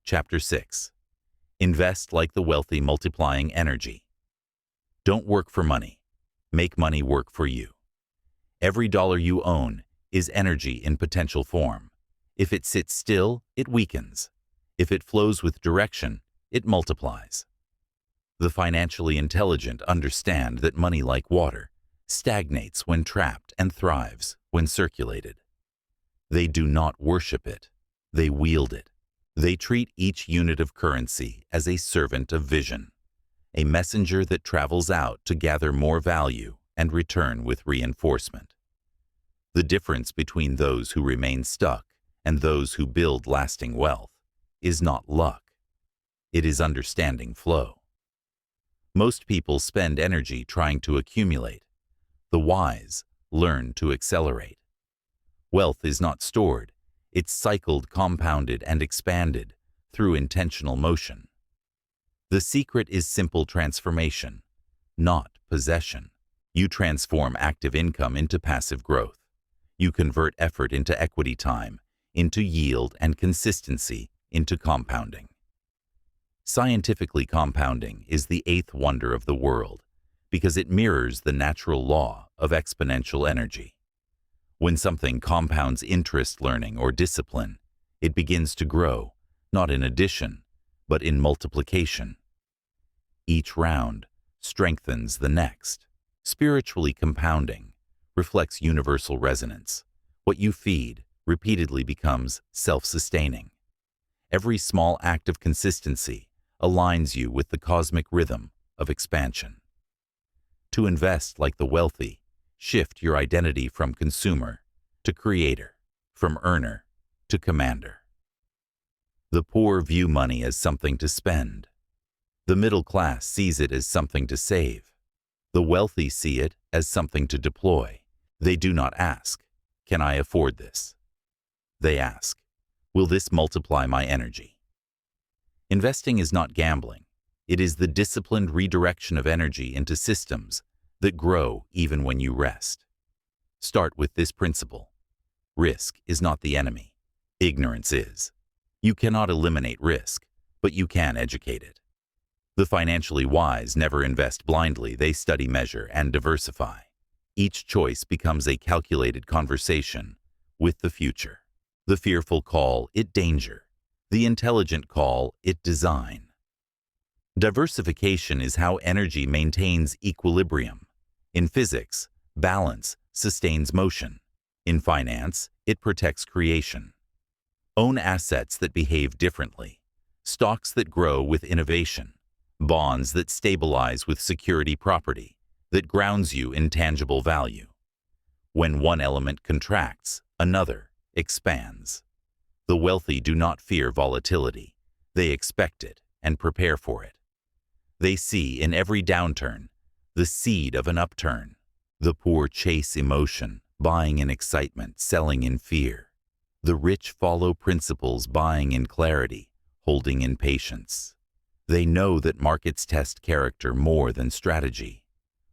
Chapter 6. Invest like the wealthy, multiplying energy. Don't work for money. Make money work for you. Every dollar you own is energy in potential form. If it sits still, it weakens. If it flows with direction, it multiplies. The financially intelligent understand that money, like water, stagnates when trapped and thrives when circulated. They do not worship it. They wield it. They treat each unit of currency as a servant of vision, a messenger that travels out to gather more value and return with reinforcement. The difference between those who remain stuck and those who build lasting wealth is not luck. It is understanding flow. Most people spend energy trying to accumulate. The wise learn to accelerate. Wealth is not stored. It's cycled, compounded, and expanded through intentional motion. The secret is simple transformation, not possession. You transform active income into passive growth. You convert effort into equity time, into yield, and consistency into compounding. Scientifically, compounding is the eighth wonder of the world because it mirrors the natural law of exponential energy. When something compounds interest, learning, or discipline, it begins to grow, not in addition, but in multiplication. Each round strengthens the next. Spiritually, compounding reflects universal resonance. What you feed repeatedly becomes self-sustaining. Every small act of consistency aligns you with the cosmic rhythm of expansion. To invest like the wealthy, shift your identity from consumer to creator, from earner to commander. The poor view money as something to spend. The middle class sees it as something to save. The wealthy see it as something to deploy. They do not ask, "Can I afford this?" They ask, "Will this multiply my energy?" Investing is not gambling. It is the disciplined redirection of energy into systems that grow even when you rest. Start with this principle. Risk is not the enemy. Ignorance is. You cannot eliminate risk, but you can educate it. The financially wise never invest blindly. They study, measure, and diversify. Each choice becomes a calculated conversation with the future. The fearful call it danger. The intelligent call it design. Diversification is how energy maintains equilibrium. In physics, balance sustains motion. In finance, it protects creation. Own assets that behave differently. Stocks that grow with innovation. Bonds that stabilize with security, property that grounds you in tangible value. When one element contracts, another expands. The wealthy do not fear volatility. They expect it and prepare for it. They see in every downturn the seed of an upturn. The poor chase emotion, buying in excitement, selling in fear. The rich follow principles, buying in clarity, holding in patience. They know that markets test character more than strategy.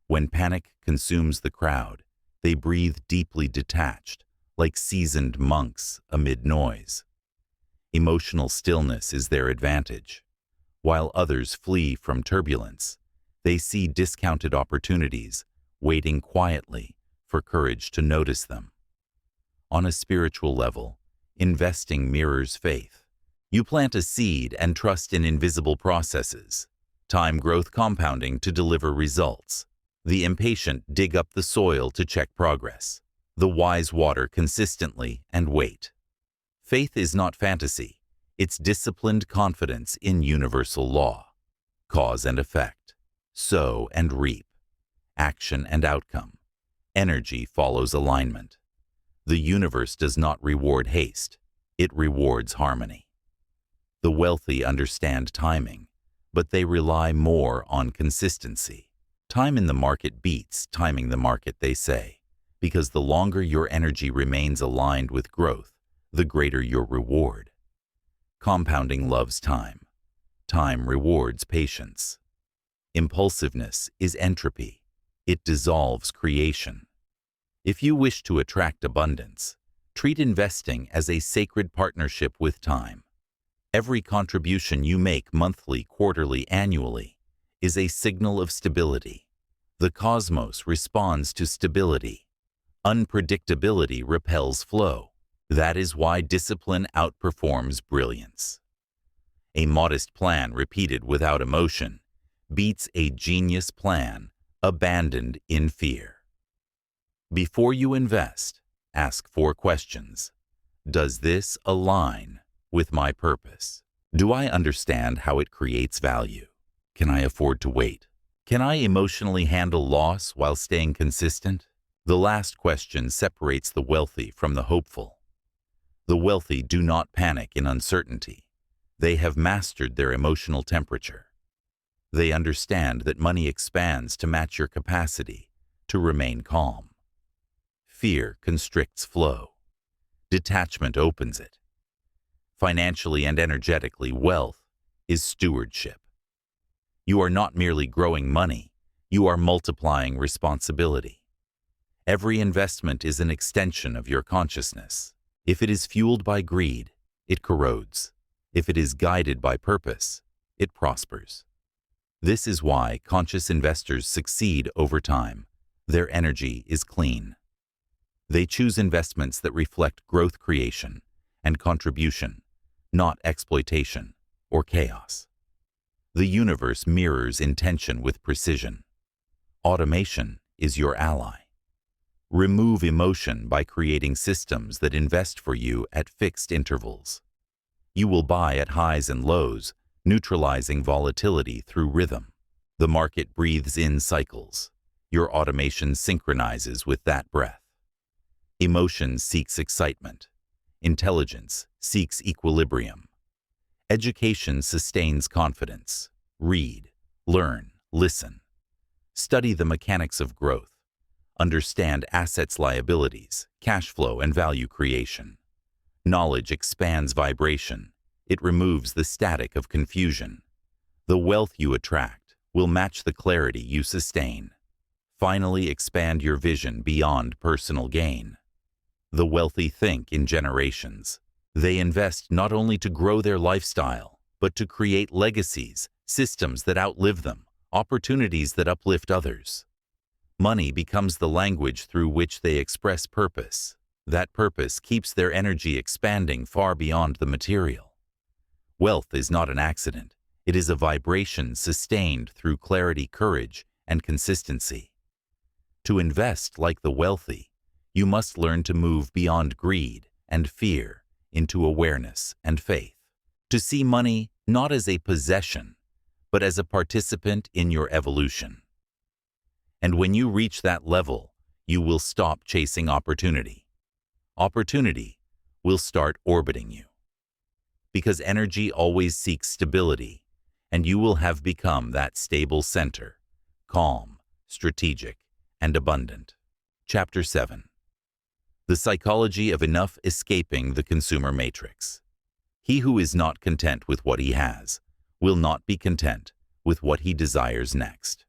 When panic consumes the crowd, they breathe deeply, detached, like seasoned monks amid noise. Emotional stillness is their advantage. While others flee from turbulence, they see discounted opportunities, waiting quietly for courage to notice them. On a spiritual level, investing mirrors faith. You plant a seed and trust in invisible processes. Time, growth, compounding to deliver results. The impatient dig up the soil to check progress. The wise water consistently and wait. Faith is not fantasy. It's disciplined confidence in universal law. Cause and effect. Sow and reap. Action and outcome. Energy follows alignment. The universe does not reward haste. It rewards harmony. The wealthy understand timing, but they rely more on consistency. Time in the market beats timing the market, they say, because the longer your energy remains aligned with growth, the greater your reward. Compounding loves time. Time rewards patience. Impulsiveness is entropy. It dissolves creation. If you wish to attract abundance, treat investing as a sacred partnership with time. Every contribution you make monthly, quarterly, annually is a signal of stability. The cosmos responds to stability. Unpredictability repels flow. That is why discipline outperforms brilliance. A modest plan repeated without emotion beats a genius plan abandoned in fear. Before you invest, ask 4 questions. Does this align with my purpose? Do I understand how it creates value? Can I afford to wait? Can I emotionally handle loss while staying consistent? The last question separates the wealthy from the hopeful. The wealthy do not panic in uncertainty. They have mastered their emotional temperature. They understand that money expands to match your capacity to remain calm. Fear constricts flow. Detachment opens it. Financially and energetically, wealth is stewardship. You are not merely growing money, you are multiplying responsibility. Every investment is an extension of your consciousness. If it is fueled by greed, it corrodes. If it is guided by purpose, it prospers. This is why conscious investors succeed over time. Their energy is clean. They choose investments that reflect growth creation and contribution, not exploitation or chaos. The universe mirrors intention with precision. Automation is your ally. Remove emotion by creating systems that invest for you at fixed intervals. You will buy at highs and lows, neutralizing volatility through rhythm. The market breathes in cycles. Your automation synchronizes with that breath. Emotion seeks excitement. Intelligence seeks equilibrium. Education sustains confidence. Read, learn, listen. Study the mechanics of growth. Understand assets, liabilities, cash flow, and value creation. Knowledge expands vibration. It removes the static of confusion. The wealth you attract will match the clarity you sustain. Finally, expand your vision beyond personal gain. The wealthy think in generations. They invest not only to grow their lifestyle, but to create legacies, systems that outlive them, opportunities that uplift others. Money becomes the language through which they express purpose. That purpose keeps their energy expanding far beyond the material. Wealth is not an accident. It is a vibration sustained through clarity, courage, and consistency. To invest like the wealthy, you must learn to move beyond greed and fear into awareness and faith. To see money not as a possession, but as a participant in your evolution. And when you reach that level, you will stop chasing opportunity. Opportunity will start orbiting you. Because energy always seeks stability, and you will have become that stable center, calm, strategic, and abundant. Chapter 7. The Psychology of Enough Escaping the Consumer Matrix. He who is not content with what he has will not be content with what he desires next.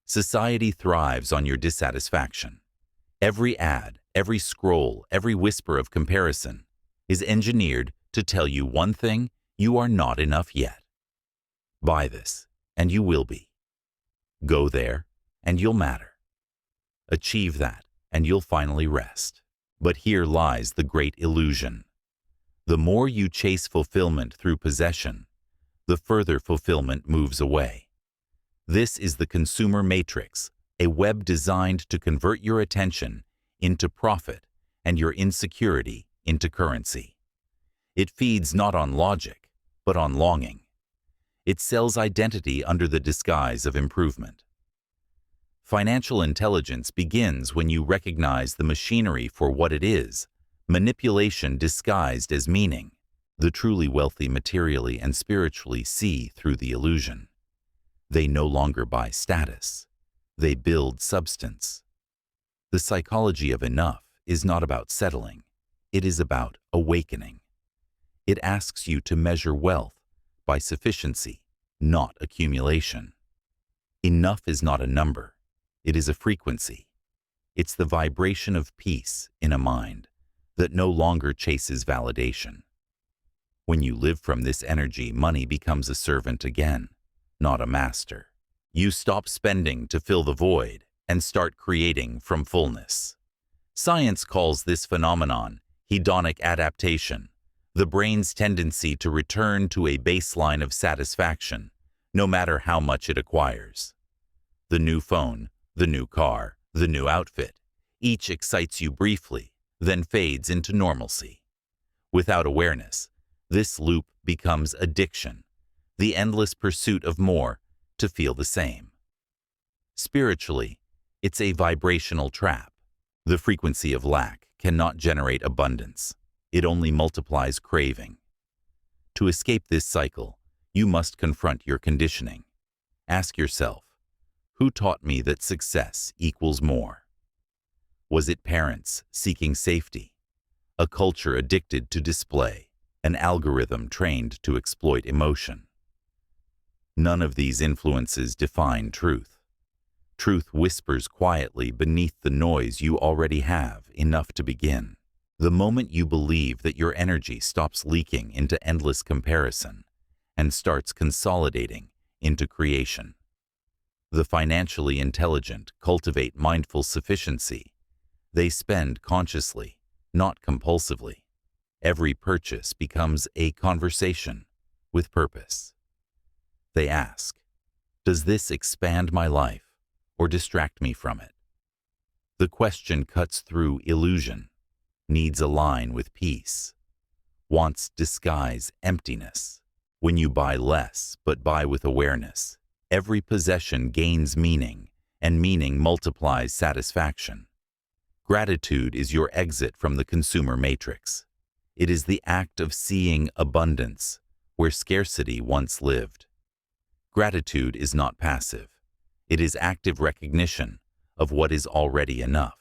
Society thrives on your dissatisfaction. Every ad, every scroll, every whisper of comparison is engineered to tell you one thing: you are not enough yet. Buy this, and you will be. Go there, and you'll matter. Achieve that, and you'll finally rest. But here lies the great illusion. The more you chase fulfillment through possession, the further fulfillment moves away. This is the consumer matrix, a web designed to convert your attention into profit and your insecurity into currency. It feeds not on logic, but on longing. It sells identity under the disguise of improvement. Financial intelligence begins when you recognize the machinery for what it is, manipulation disguised as meaning. The truly wealthy materially and spiritually see through the illusion. They no longer buy status. They build substance. The psychology of enough is not about settling. It is about awakening. It asks you to measure wealth by sufficiency, not accumulation. Enough is not a number. It is a frequency. It's the vibration of peace in a mind that no longer chases validation. When you live from this energy, money becomes a servant again, not a master. You stop spending to fill the void and start creating from fullness. Science calls this phenomenon hedonic adaptation, the brain's tendency to return to a baseline of satisfaction, no matter how much it acquires. The new phone, the new car, the new outfit, each excites you briefly, then fades into normalcy. Without awareness, this loop becomes addiction, the endless pursuit of more to feel the same. Spiritually, it's a vibrational trap. The frequency of lack cannot generate abundance. It only multiplies craving. To escape this cycle, you must confront your conditioning. Ask yourself, who taught me that success equals more? Was it parents seeking safety? A culture addicted to display? An algorithm trained to exploit emotion? None of these influences define truth. Truth whispers quietly beneath the noise you already have enough to begin. The moment you believe that your energy stops leaking into endless comparison and starts consolidating into creation. The financially intelligent cultivate mindful sufficiency. They spend consciously, not compulsively. Every purchase becomes a conversation with purpose. They ask, does this expand my life or distract me from it? The question cuts through illusion. Needs align with peace. Wants disguise emptiness. When you buy less but buy with awareness, every possession gains meaning, and meaning multiplies satisfaction. Gratitude is your exit from the consumer matrix. It is the act of seeing abundance where scarcity once lived. Gratitude is not passive. It is active recognition of what is already enough.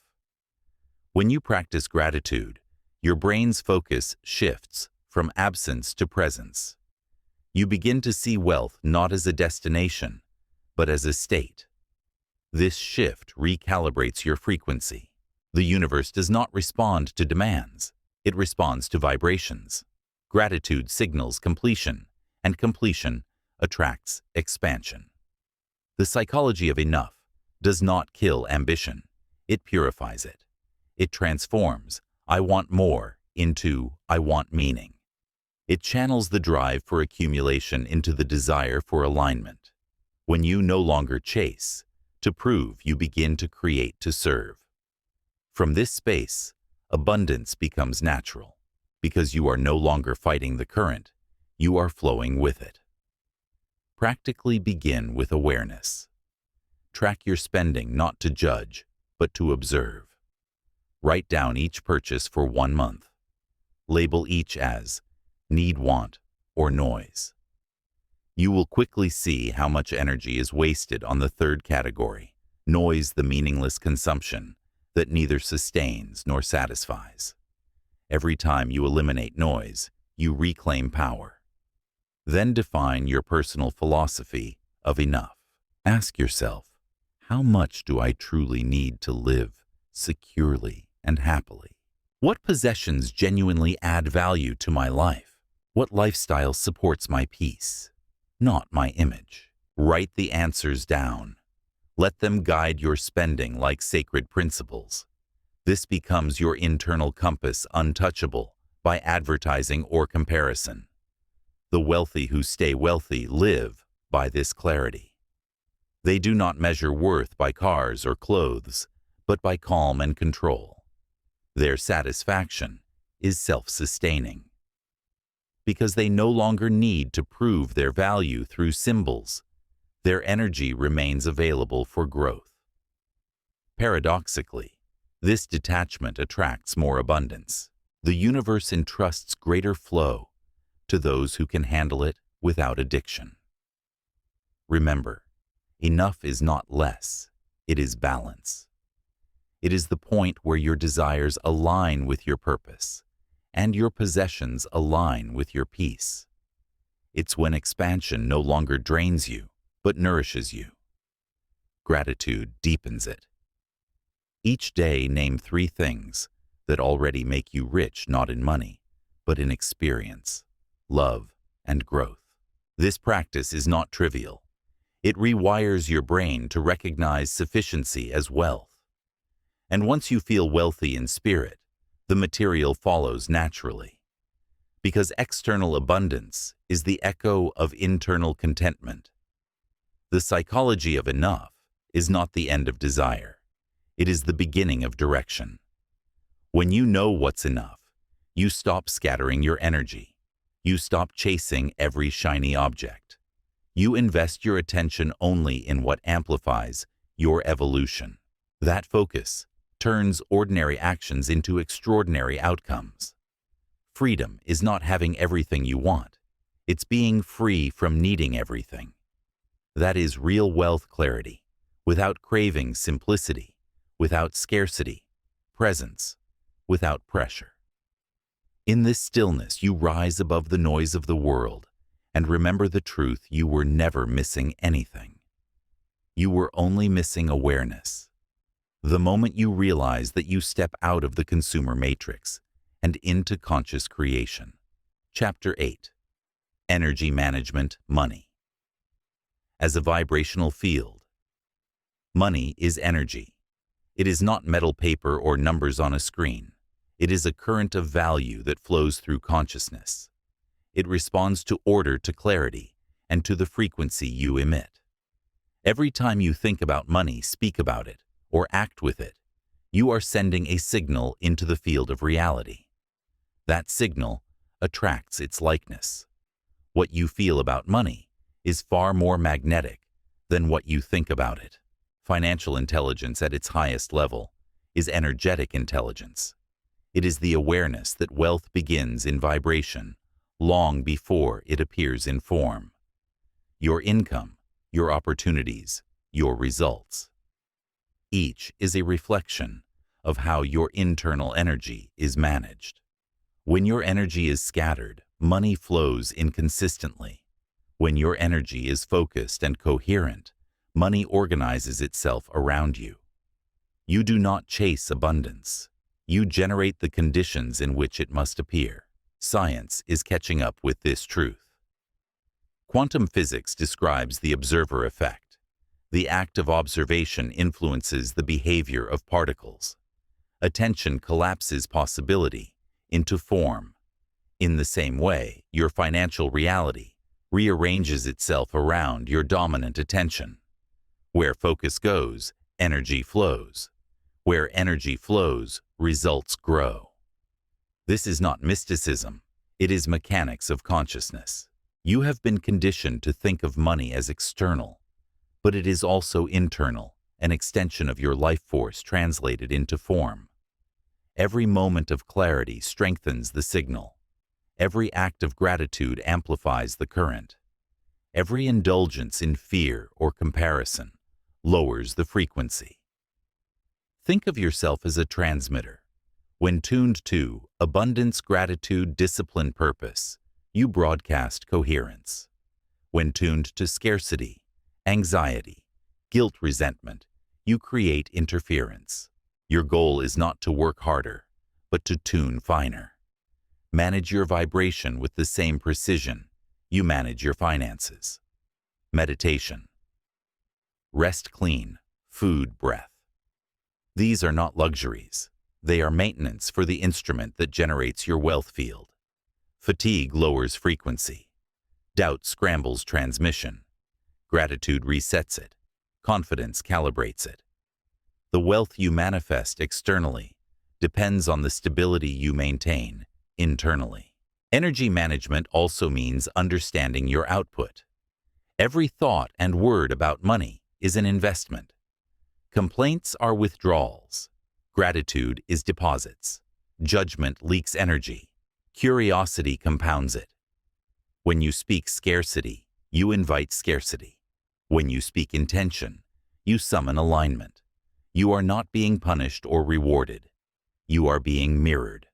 When you practice gratitude, your brain's focus shifts from absence to presence. You begin to see wealth not as a destination, but as a state. This shift recalibrates your frequency. The universe does not respond to demands. It responds to vibrations. Gratitude signals completion, and completion attracts expansion. The psychology of enough does not kill ambition. It purifies it. It transforms "I want more" into "I want meaning." It channels the drive for accumulation into the desire for alignment. When you no longer chase to prove, you begin to create to serve. From this space, abundance becomes natural, because you are no longer fighting the current, you are flowing with it. Practically begin with awareness. Track your spending not to judge, but to observe. Write down each purchase for 1 month. Label each as need, want, or noise. You will quickly see how much energy is wasted on the third category, noise, the meaningless consumption that neither sustains nor satisfies. Every time you eliminate noise, you reclaim power. Then define your personal philosophy of enough. Ask yourself, how much do I truly need to live securely and happily? What possessions genuinely add value to my life? What lifestyle supports my peace, not my image? Write the answers down. Let them guide your spending like sacred principles. This becomes your internal compass, untouchable by advertising or comparison. The wealthy who stay wealthy live by this clarity. They do not measure worth by cars or clothes, but by calm and control. Their satisfaction is self-sustaining. Because they no longer need to prove their value through symbols, their energy remains available for growth. Paradoxically, this detachment attracts more abundance. The universe entrusts greater flow to those who can handle it without addiction. Remember, enough is not less, it is balance. It is the point where your desires align with your purpose, and your possessions align with your peace. It's when expansion no longer drains you, but nourishes you. Gratitude deepens it. Each day, name 3 things that already make you rich not in money, but in experience, love, and growth. This practice is not trivial. It rewires your brain to recognize sufficiency as wealth. And once you feel wealthy in spirit, the material follows naturally. Because external abundance is the echo of internal contentment. The psychology of enough is not the end of desire. It is the beginning of direction. When you know what's enough, you stop scattering your energy. You stop chasing every shiny object. You invest your attention only in what amplifies your evolution. That focus turns ordinary actions into extraordinary outcomes. Freedom is not having everything you want. It's being free from needing everything. That is real wealth clarity, without craving simplicity, without scarcity, presence, without pressure. In this stillness, you rise above the noise of the world and remember the truth: you were never missing anything. You were only missing awareness. The moment you realize that you step out of the consumer matrix and into conscious creation. Chapter 8. Energy Management, Money. As a vibrational field, money is energy. It is not metal, paper, or numbers on a screen. It is a current of value that flows through consciousness. It responds to order, to clarity, and to the frequency you emit. Every time you think about money, speak about it, or act with it, you are sending a signal into the field of reality. That signal attracts its likeness. What you feel about money is far more magnetic than what you think about it. Financial intelligence at its highest level is energetic intelligence. It is the awareness that wealth begins in vibration long before it appears in form. Your income, your opportunities, your results. Each is a reflection of how your internal energy is managed. When your energy is scattered, money flows inconsistently. When your energy is focused and coherent, money organizes itself around you. You do not chase abundance. You generate the conditions in which it must appear. Science is catching up with this truth. Quantum physics describes the observer effect. The act of observation influences the behavior of particles. Attention collapses possibility into form. In the same way, your financial reality rearranges itself around your dominant attention. Where focus goes, energy flows. Where energy flows, results grow. This is not mysticism. It is mechanics of consciousness. You have been conditioned to think of money as external, but it is also internal, an extension of your life force translated into form. Every moment of clarity strengthens the signal. Every act of gratitude amplifies the current. Every indulgence in fear or comparison lowers the frequency. Think of yourself as a transmitter. When tuned to abundance, gratitude, discipline, purpose, you broadcast coherence. When tuned to scarcity, anxiety, guilt, resentment, you create interference. Your goal is not to work harder, but to tune finer. Manage your vibration with the same precision you manage your finances. Meditation. Rest, clean, food, breath. These are not luxuries. They are maintenance for the instrument that generates your wealth field. Fatigue lowers frequency. Doubt scrambles transmission. Gratitude resets it. Confidence calibrates it. The wealth you manifest externally depends on the stability you maintain internally. Energy management also means understanding your output. Every thought and word about money is an investment. Complaints are withdrawals. Gratitude is deposits. Judgment leaks energy. Curiosity compounds it. When you speak scarcity, you invite scarcity. When you speak intention, you summon alignment. You are not being punished or rewarded. You are being mirrored.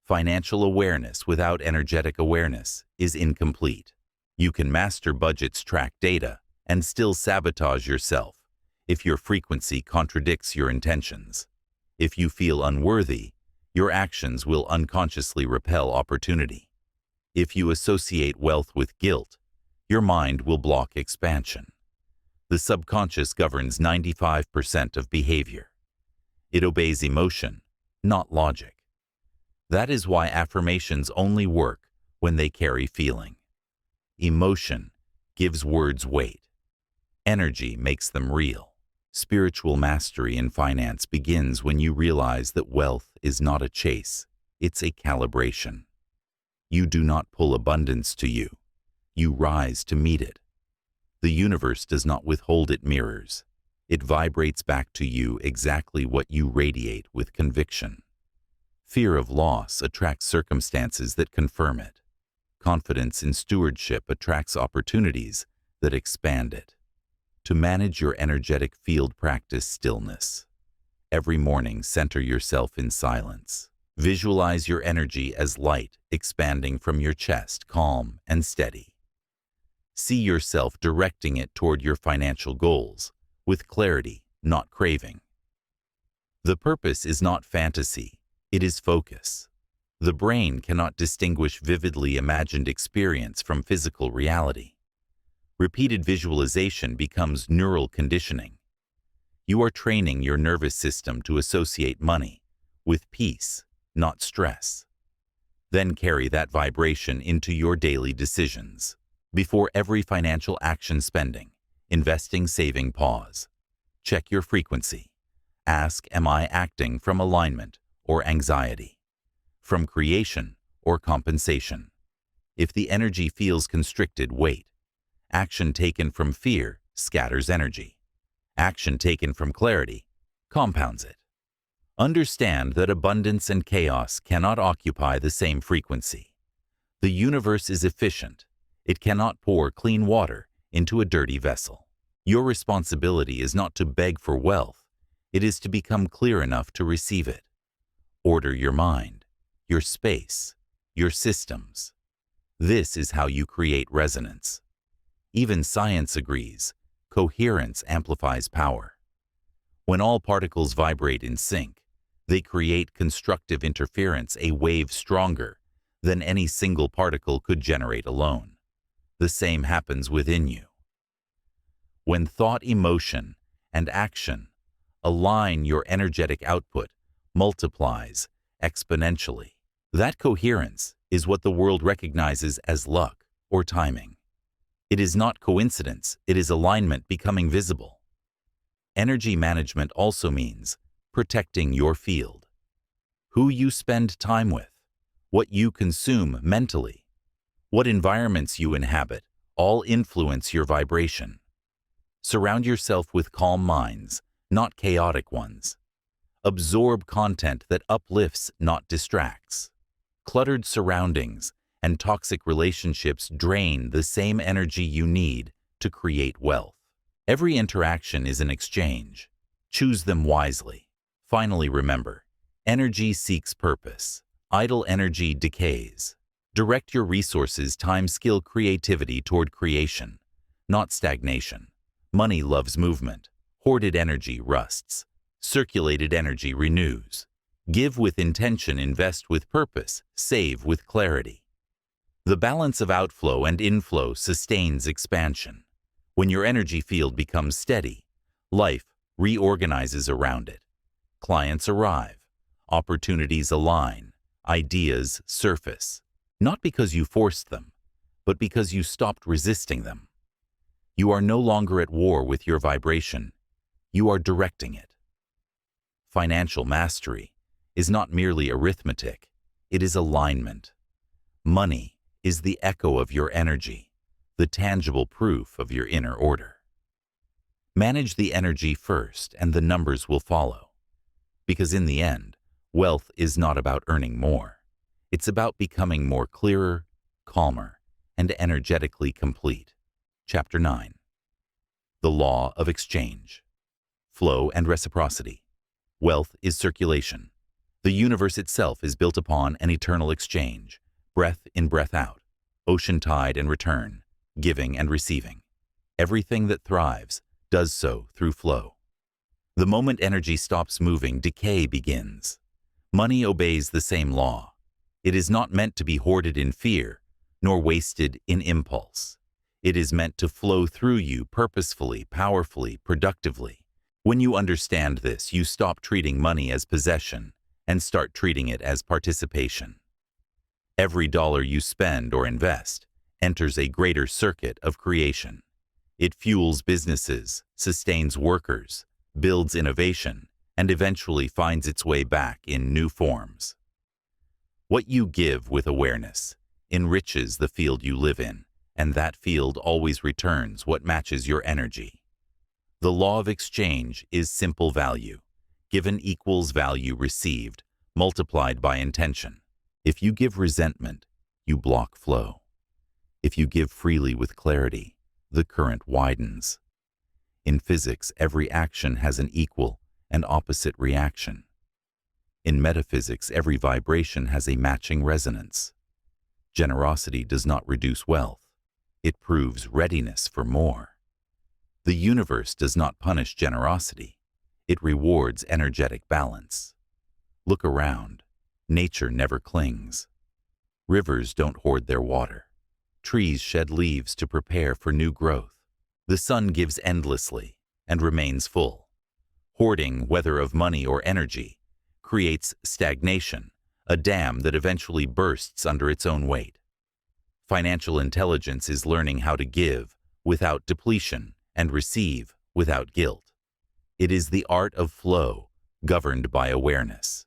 Financial awareness without energetic awareness is incomplete. You can master budgets, track data, and still sabotage yourself if your frequency contradicts your intentions. If you feel unworthy, your actions will unconsciously repel opportunity. If you associate wealth with guilt, your mind will block expansion. The subconscious governs 95% of behavior. It obeys emotion, not logic. That is why affirmations only work when they carry feeling. Emotion gives words weight. Energy makes them real. Spiritual mastery in finance begins when you realize that wealth is not a chase, it's a calibration. You do not pull abundance to you. You rise to meet it. The universe does not withhold its mirrors. It vibrates back to you exactly what you radiate with conviction. Fear of loss attracts circumstances that confirm it. Confidence in stewardship attracts opportunities that expand it. To manage your energetic field, practice stillness. Every morning, center yourself in silence. Visualize your energy as light expanding from your chest, calm and steady. See yourself directing it toward your financial goals, with clarity, not craving. The purpose is not fantasy, it is focus. The brain cannot distinguish vividly imagined experience from physical reality. Repeated visualization becomes neural conditioning. You are training your nervous system to associate money with peace, not stress. Then carry that vibration into your daily decisions. Before every financial action, spending, investing, saving, pause. Check your frequency. Ask, am I acting from alignment or anxiety? From creation or compensation? If the energy feels constricted, wait. Action taken from fear scatters energy. Action taken from clarity compounds it. Understand that abundance and chaos cannot occupy the same frequency. The universe is efficient. It cannot pour clean water into a dirty vessel. Your responsibility is not to beg for wealth. It is to become clear enough to receive it. Order your mind, your space, your systems. This is how you create resonance. Even science agrees, coherence amplifies power. When all particles vibrate in sync, they create constructive interference, a wave stronger than any single particle could generate alone. The same happens within you. When thought, emotion, and action align, your energetic output multiplies exponentially. That coherence is what the world recognizes as luck or timing. It is not coincidence, it is alignment becoming visible. Energy management also means protecting your field. Who you spend time with, what you consume mentally, what environments you inhabit, all influence your vibration. Surround yourself with calm minds, not chaotic ones. Absorb content that uplifts, not distracts. Cluttered surroundings and toxic relationships drain the same energy you need to create wealth. Every interaction is an exchange. Choose them wisely. Finally, remember, energy seeks purpose. Idle energy decays. Direct your resources, time, skill, creativity toward creation, not stagnation. Money loves movement. Hoarded energy rusts. Circulated energy renews. Give with intention, invest with purpose, save with clarity. The balance of outflow and inflow sustains expansion. When your energy field becomes steady, life reorganizes around it. Clients arrive, opportunities align, ideas surface, not because you forced them, but because you stopped resisting them. You are no longer at war with your vibration, you are directing it. Financial mastery is not merely arithmetic, it is alignment. Money is the echo of your energy, the tangible proof of your inner order. Manage the energy first, and the numbers will follow. Because in the end, wealth is not about earning more. It's about becoming more clearer, calmer, and energetically complete. Chapter 9. The Law of Exchange. Flow and Reciprocity. Wealth is circulation. The universe itself is built upon an eternal exchange, breath in, breath out, ocean tide and return, giving and receiving. Everything that thrives does so through flow. The moment energy stops moving, decay begins. Money obeys the same law. It is not meant to be hoarded in fear, nor wasted in impulse. It is meant to flow through you purposefully, powerfully, productively. When you understand this, you stop treating money as possession and start treating it as participation. Every dollar you spend or invest enters a greater circuit of creation. It fuels businesses, sustains workers, builds innovation, and eventually finds its way back in new forms. What you give with awareness enriches the field you live in, and that field always returns what matches your energy. The law of exchange is simple value. Given equals value received, multiplied by intention. If you give resentment, you block flow. If you give freely with clarity, the current widens. In physics, every action has an equal and opposite reaction. In metaphysics, every vibration has a matching resonance. Generosity does not reduce wealth. It proves readiness for more. The universe does not punish generosity. It rewards energetic balance. Look around. Nature never clings. Rivers don't hoard their water. Trees shed leaves to prepare for new growth. The sun gives endlessly and remains full. Hoarding, whether of money or energy, creates stagnation, a dam that eventually bursts under its own weight. Financial intelligence is learning how to give without depletion and receive without guilt. It is the art of flow, governed by awareness.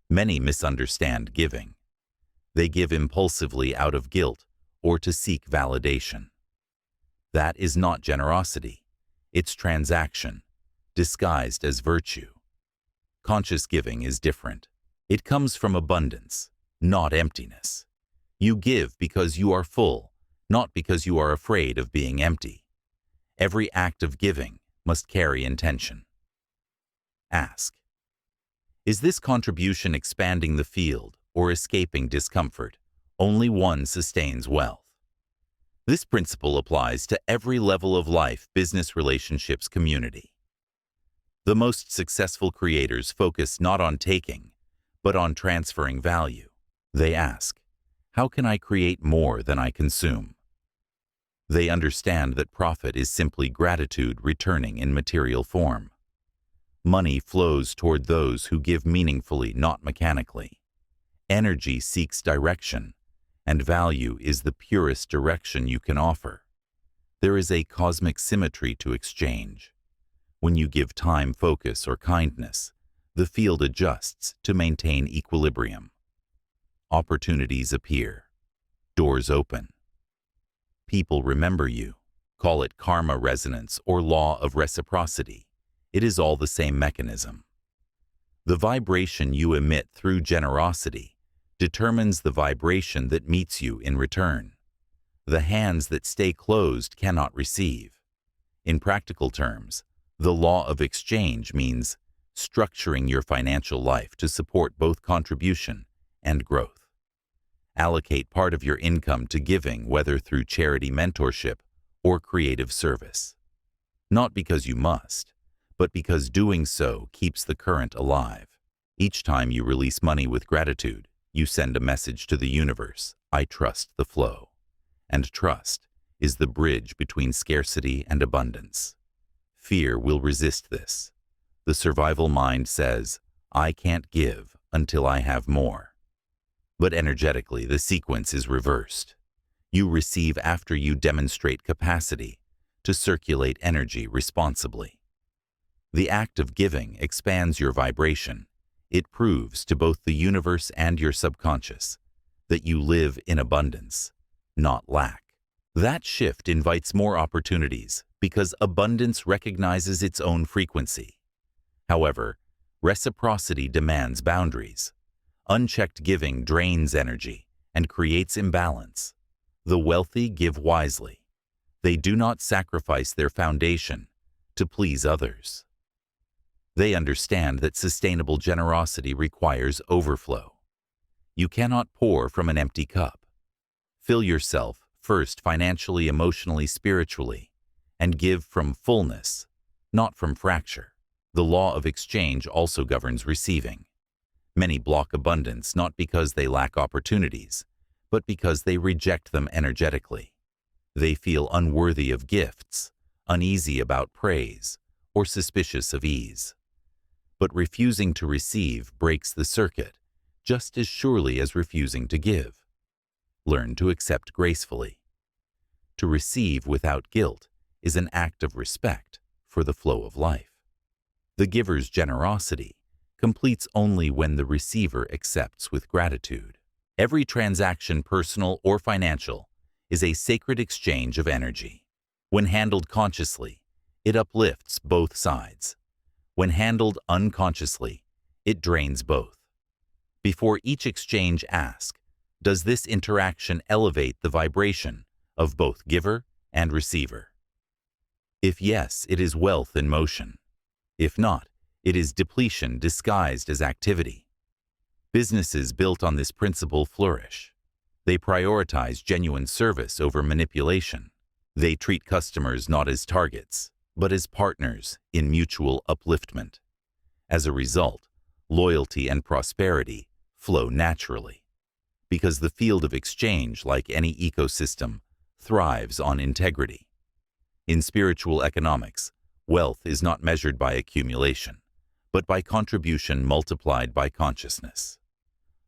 Many misunderstand giving. They give impulsively out of guilt or to seek validation. That is not generosity. It's transaction, disguised as virtue. Conscious giving is different. It comes from abundance, not emptiness. You give because you are full, not because you are afraid of being empty. Every act of giving must carry intention. Ask, is this contribution expanding the field or escaping discomfort? Only one sustains wealth. This principle applies to every level of life, business, relationships, community. The most successful creators focus not on taking, but on transferring value. They ask, how can I create more than I consume? They understand that profit is simply gratitude returning in material form. Money flows toward those who give meaningfully, not mechanically. Energy seeks direction, and value is the purest direction you can offer. There is a cosmic symmetry to exchange. When you give time, focus, or kindness, the field adjusts to maintain equilibrium. Opportunities appear. Doors open. People remember you. Call it karma resonance or law of reciprocity. It is all the same mechanism. The vibration you emit through generosity determines the vibration that meets you in return. The hands that stay closed cannot receive. In practical terms, the law of exchange means structuring your financial life to support both contribution and growth. Allocate part of your income to giving, whether through charity, mentorship, or creative service. Not because you must, but because doing so keeps the current alive. Each time you release money with gratitude, you send a message to the universe, I trust the flow. And trust is the bridge between scarcity and abundance. Fear will resist this. The survival mind says, I can't give until I have more. But energetically, the sequence is reversed. You receive after you demonstrate capacity to circulate energy responsibly. The act of giving expands your vibration. It proves to both the universe and your subconscious that you live in abundance, not lack. That shift invites more opportunities because abundance recognizes its own frequency. However, reciprocity demands boundaries. Unchecked giving drains energy and creates imbalance. The wealthy give wisely. They do not sacrifice their foundation to please others. They understand that sustainable generosity requires overflow. You cannot pour from an empty cup. Fill yourself first financially, emotionally, spiritually, and give from fullness, not from fracture. The law of exchange also governs receiving. Many block abundance not because they lack opportunities, but because they reject them energetically. They feel unworthy of gifts, uneasy about praise, or suspicious of ease. But refusing to receive breaks the circuit, just as surely as refusing to give. Learn to accept gracefully. To receive without guilt is an act of respect for the flow of life. The giver's generosity completes only when the receiver accepts with gratitude. Every transaction, personal or financial, is a sacred exchange of energy. When handled consciously, it uplifts both sides. When handled unconsciously, it drains both. Before each exchange, ask, does this interaction elevate the vibration of both giver and receiver? If yes, it is wealth in motion. If not, it is depletion disguised as activity. Businesses built on this principle flourish. They prioritize genuine service over manipulation. They treat customers not as targets, but as partners in mutual upliftment. As a result, loyalty and prosperity flow naturally, because the field of exchange, like any ecosystem, thrives on integrity. In spiritual economics, wealth is not measured by accumulation, but by contribution multiplied by consciousness.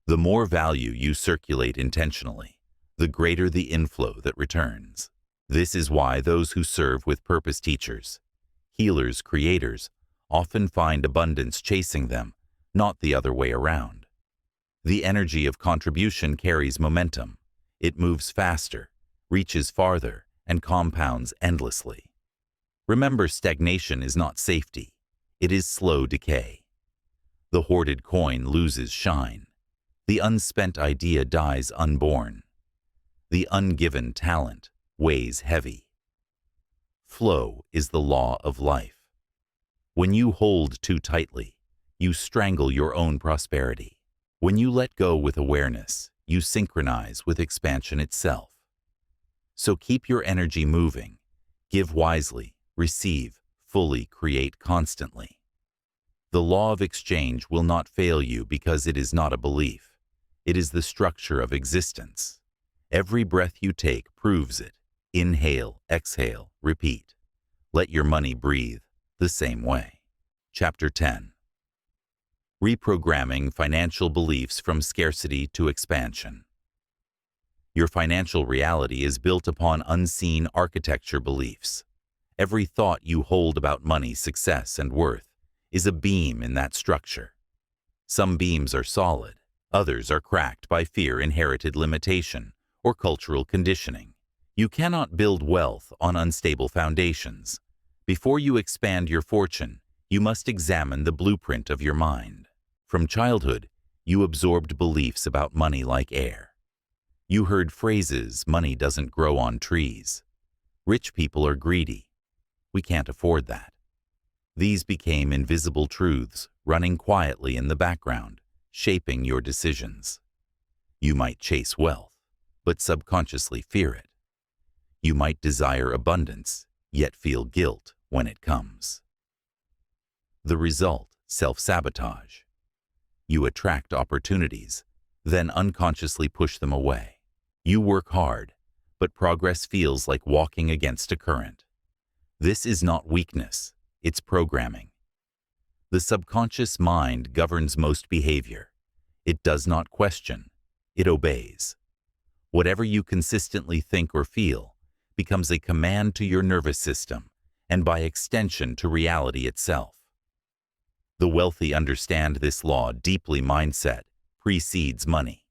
The more value you circulate intentionally, the greater the inflow that returns. This is why those who serve with purpose, teachers, healers, creators, often find abundance chasing them, not the other way around. The energy of contribution carries momentum. It moves faster, reaches farther, and compounds endlessly. Remember, stagnation is not safety. It is slow decay. The hoarded coin loses shine. The unspent idea dies unborn. The ungiven talent weighs heavy. Flow is the law of life. When you hold too tightly, you strangle your own prosperity. When you let go with awareness, you synchronize with expansion itself. So keep your energy moving. Give wisely, receive fully, create constantly. The law of exchange will not fail you because it is not a belief. It is the structure of existence. Every breath you take proves it. Inhale, exhale, repeat. Let your money breathe the same way. Chapter 10. Reprogramming financial beliefs from scarcity to expansion. Your financial reality is built upon unseen architecture beliefs. Every thought you hold about money, success, and worth is a beam in that structure. Some beams are solid, others are cracked by fear, inherited limitation, or cultural conditioning. You cannot build wealth on unstable foundations. Before you expand your fortune, you must examine the blueprint of your mind. From childhood, you absorbed beliefs about money like air. You heard phrases, money doesn't grow on trees. Rich people are greedy. We can't afford that. These became invisible truths, running quietly in the background, shaping your decisions. You might chase wealth, but subconsciously fear it. You might desire abundance, yet feel guilt when it comes. The result, self-sabotage. You attract opportunities, then unconsciously push them away. You work hard, but progress feels like walking against a current. This is not weakness, it's programming. The subconscious mind governs most behavior. It does not question, it obeys. Whatever you consistently think or feel becomes a command to your nervous system, and by extension to reality itself. The wealthy understand this law deeply. Mindset precedes money.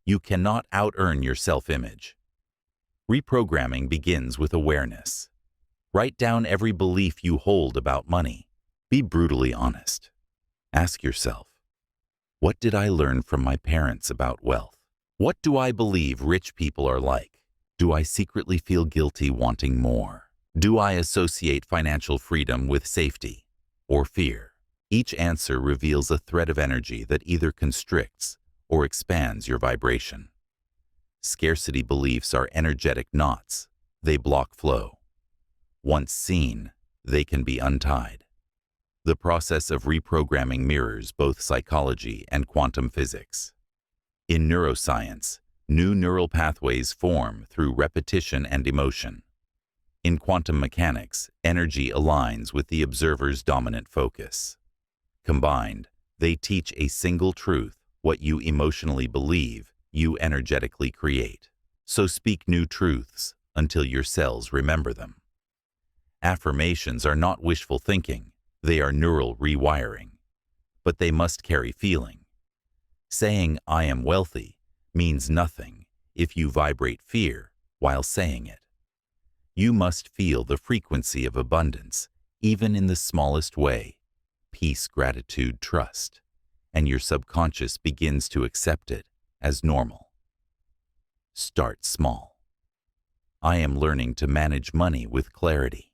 You cannot out-earn your self-image. Reprogramming begins with awareness. Write down every belief you hold about money. Be brutally honest. Ask yourself, what did I learn from my parents about wealth? What do I believe rich people are like? Do I secretly feel guilty wanting more? Do I associate financial freedom with safety or fear? Each answer reveals a thread of energy that either constricts or expands your vibration. Scarcity beliefs are energetic knots. They block flow. Once seen, they can be untied. The process of reprogramming mirrors both psychology and quantum physics. In neuroscience, new neural pathways form through repetition and emotion. In quantum mechanics, energy aligns with the observer's dominant focus. Combined, they teach a single truth: what you emotionally believe, you energetically create. So speak new truths until your cells remember them. Affirmations are not wishful thinking, they are neural rewiring. But they must carry feeling. Saying, "I am wealthy," means nothing if you vibrate fear while saying it. You must feel the frequency of abundance, even in the smallest way: peace, gratitude, trust, and your subconscious begins to accept it as normal. Start small. I am learning to manage money with clarity.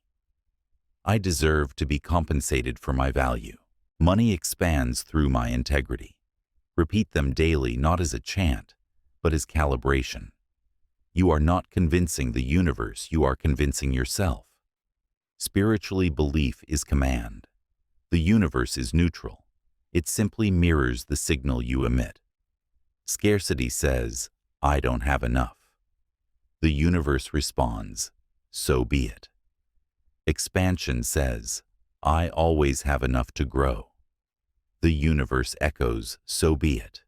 I deserve to be compensated for my value. Money expands through my integrity. Repeat them daily, not as a chant, but as calibration. You are not convincing the universe, you are convincing yourself. Spiritually, belief is command. The universe is neutral. It simply mirrors the signal you emit. Scarcity says, "I don't have enough." The universe responds, "So be it." Expansion says, "I always have enough to grow." The universe echoes, "So be it."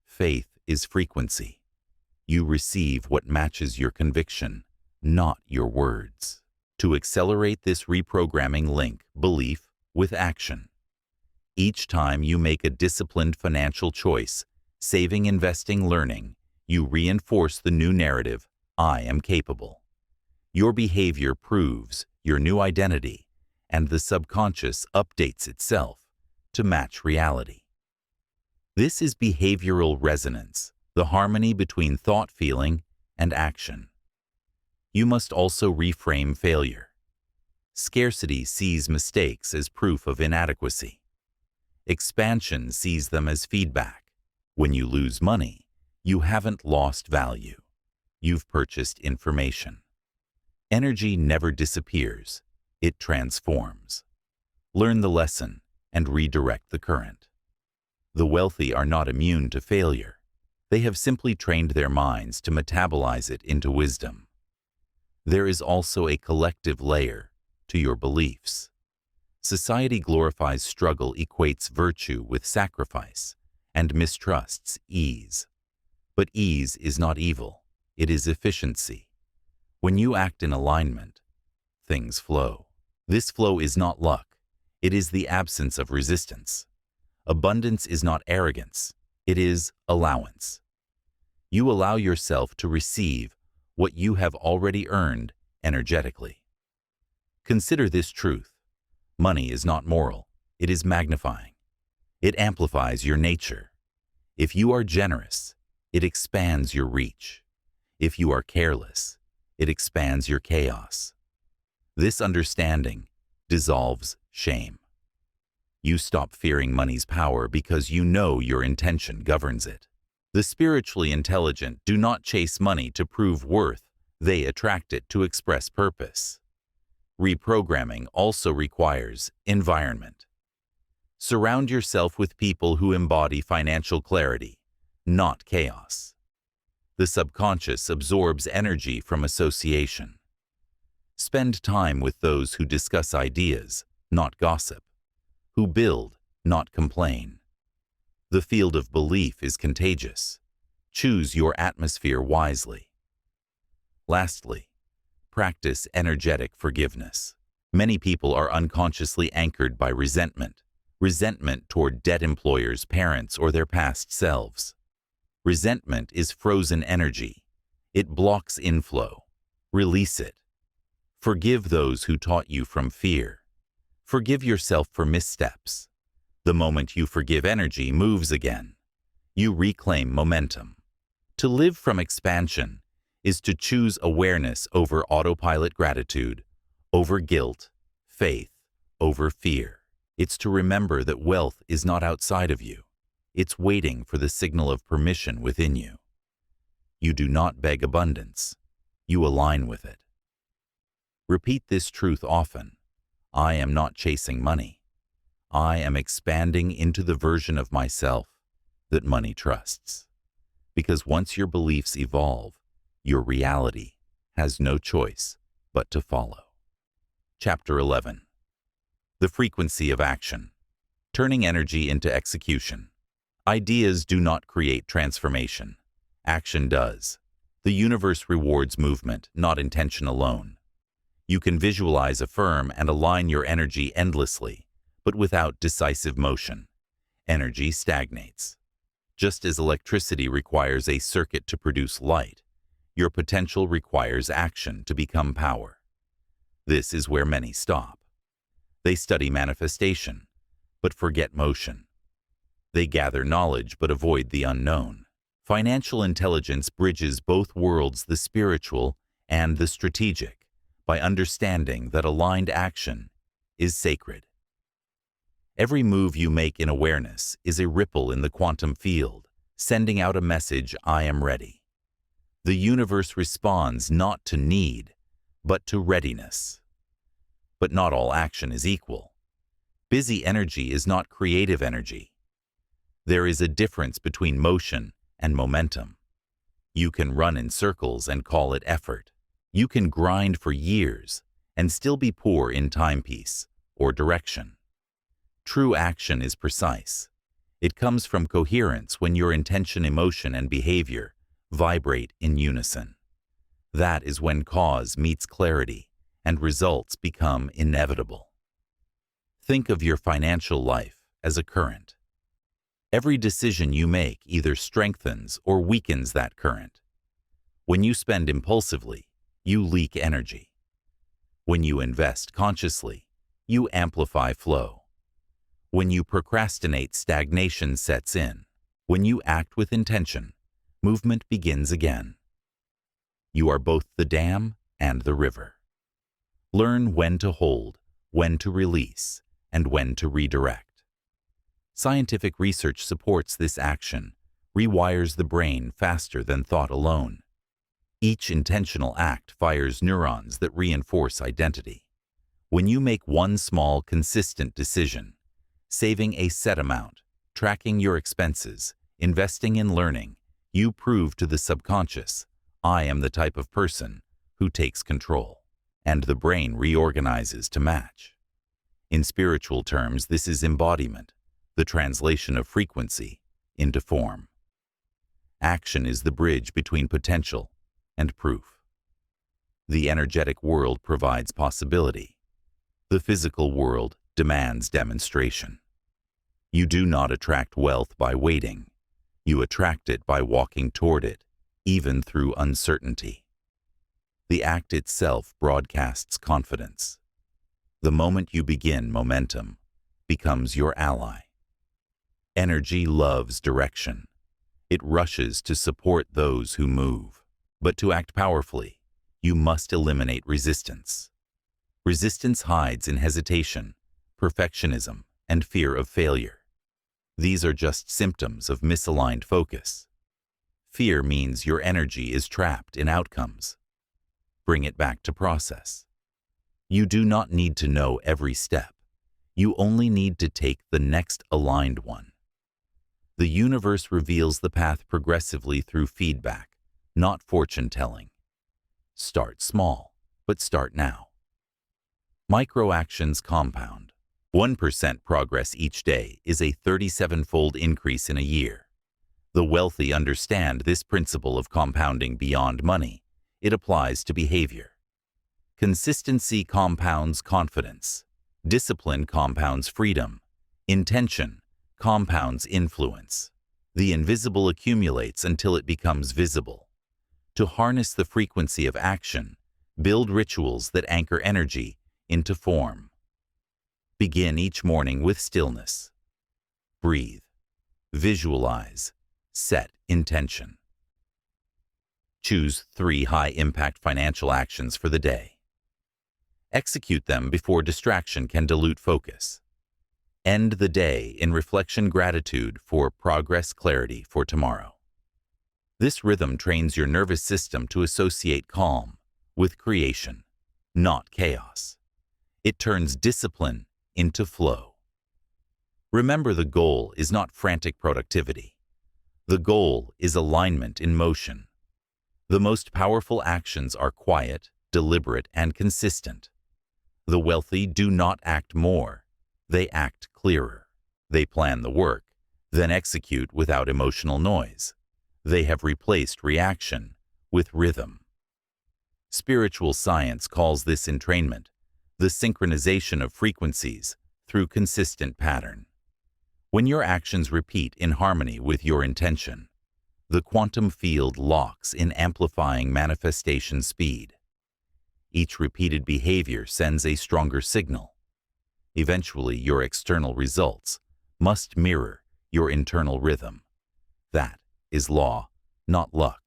Faith is frequency. You receive what matches your conviction, not your words. To accelerate this reprogramming, link belief with action. Each time you make a disciplined financial choice, saving, investing, learning, you reinforce the new narrative: I am capable. Your behavior proves your new identity, and the subconscious updates itself to match reality. This is behavioral resonance, the harmony between thought, feeling, and action. You must also reframe failure. Scarcity sees mistakes as proof of inadequacy. Expansion sees them as feedback. When you lose money, you haven't lost value. You've purchased information. Energy never disappears, it transforms. Learn the lesson and redirect the current. The wealthy are not immune to failure. They have simply trained their minds to metabolize it into wisdom. There is also a collective layer to your beliefs. Society glorifies struggle, equates virtue with sacrifice, and mistrusts ease. But ease is not evil, it is efficiency. When you act in alignment, things flow. This flow is not luck, it is the absence of resistance. Abundance is not arrogance, it is allowance. You allow yourself to receive what you have already earned energetically. Consider this truth: money is not moral, it is magnifying. It amplifies your nature. If you are generous, it expands your reach. If you are careless, it expands your chaos. This understanding dissolves shame. You stop fearing money's power because you know your intention governs it. The spiritually intelligent do not chase money to prove worth, they attract it to express purpose. Reprogramming also requires environment. Surround yourself with people who embody financial clarity, not chaos. The subconscious absorbs energy from association. Spend time with those who discuss ideas, not gossip, who build, not complain. The field of belief is contagious. Choose your atmosphere wisely. Lastly, practice energetic forgiveness. Many people are unconsciously anchored by resentment toward debt, employers, parents, or their past selves. Resentment is frozen energy. It blocks inflow. Release it. Forgive those who taught you from fear. Forgive yourself for missteps. The moment you forgive, energy moves again. You reclaim momentum. To live from expansion is to choose awareness over autopilot, gratitude over guilt, faith over fear. It's to remember that wealth is not outside of you. It's waiting for the signal of permission within you. You do not beg abundance. You align with it. Repeat this truth often. I am not chasing money. I am expanding into the version of myself that money trusts. Because once your beliefs evolve, your reality has no choice but to follow. Chapter 11. The frequency of action. Turning energy into execution. Ideas do not create transformation. Action does. The universe rewards movement, not intention alone. You can visualize, affirm, and align your energy endlessly, but without decisive motion. Energy stagnates. Just as electricity requires a circuit to produce light, your potential requires action to become power. This is where many stop. They study manifestation, but forget motion. They gather knowledge but avoid the unknown. Financial intelligence bridges both worlds, the spiritual and the strategic, by understanding that aligned action is sacred. Every move you make in awareness is a ripple in the quantum field, sending out a message, I am ready. The universe responds not to need, but to readiness. But not all action is equal. Busy energy is not creative energy. There is a difference between motion and momentum. You can run in circles and call it effort. You can grind for years and still be poor in timepiece or direction. True action is precise. It comes from coherence when your intention, emotion, and behavior vibrate in unison. That is when cause meets clarity and results become inevitable. Think of your financial life as a current. Every decision you make either strengthens or weakens that current. When you spend impulsively, you leak energy. When you invest consciously, you amplify flow. When you procrastinate, stagnation sets in. When you act with intention, movement begins again. You are both the dam and the river. Learn when to hold, when to release, and when to redirect. Scientific research supports this action, rewires the brain faster than thought alone. Each intentional act fires neurons that reinforce identity. When you make one small, consistent decision, saving a set amount, tracking your expenses, investing in learning, you prove to the subconscious, I am the type of person who takes control, and the brain reorganizes to match. In spiritual terms, this is embodiment, the translation of frequency into form. Action is the bridge between potential and proof. The energetic world provides possibility. The physical world demands demonstration. You do not attract wealth by waiting. You attract it by walking toward it, even through uncertainty. The act itself broadcasts confidence. The moment you begin, momentum becomes your ally. Energy loves direction. It rushes to support those who move. But to act powerfully, you must eliminate resistance. Resistance hides in hesitation, perfectionism, and fear of failure. These are just symptoms of misaligned focus. Fear means your energy is trapped in outcomes. Bring it back to process. You do not need to know every step. You only need to take the next aligned one. The universe reveals the path progressively through feedback, not fortune-telling. Start small, but start now. Micro-actions compound. 1% progress each day is a 37-fold increase in a year. The wealthy understand this principle of compounding beyond money. It applies to behavior. Consistency compounds confidence. Discipline compounds freedom. Intention compounds influence. The invisible accumulates until it becomes visible. To harness the frequency of action, build rituals that anchor energy into form. Begin each morning with stillness. Breathe. Visualize. Set intention. Choose 3 high-impact financial actions for the day. Execute them before distraction can dilute focus. End the day in reflection, gratitude for progress, clarity for tomorrow. This rhythm trains your nervous system to associate calm with creation, not chaos. It turns discipline into flow. Remember, the goal is not frantic productivity. The goal is alignment in motion. The most powerful actions are quiet, deliberate, and consistent. The wealthy do not act more. They act clearer. They plan the work, then execute without emotional noise. They have replaced reaction with rhythm. Spiritual science calls this entrainment the synchronization of frequencies through consistent pattern. When your actions repeat in harmony with your intention, the quantum field locks in amplifying manifestation speed. Each repeated behavior sends a stronger signal. Eventually, your external results must mirror your internal rhythm. That is law, not luck.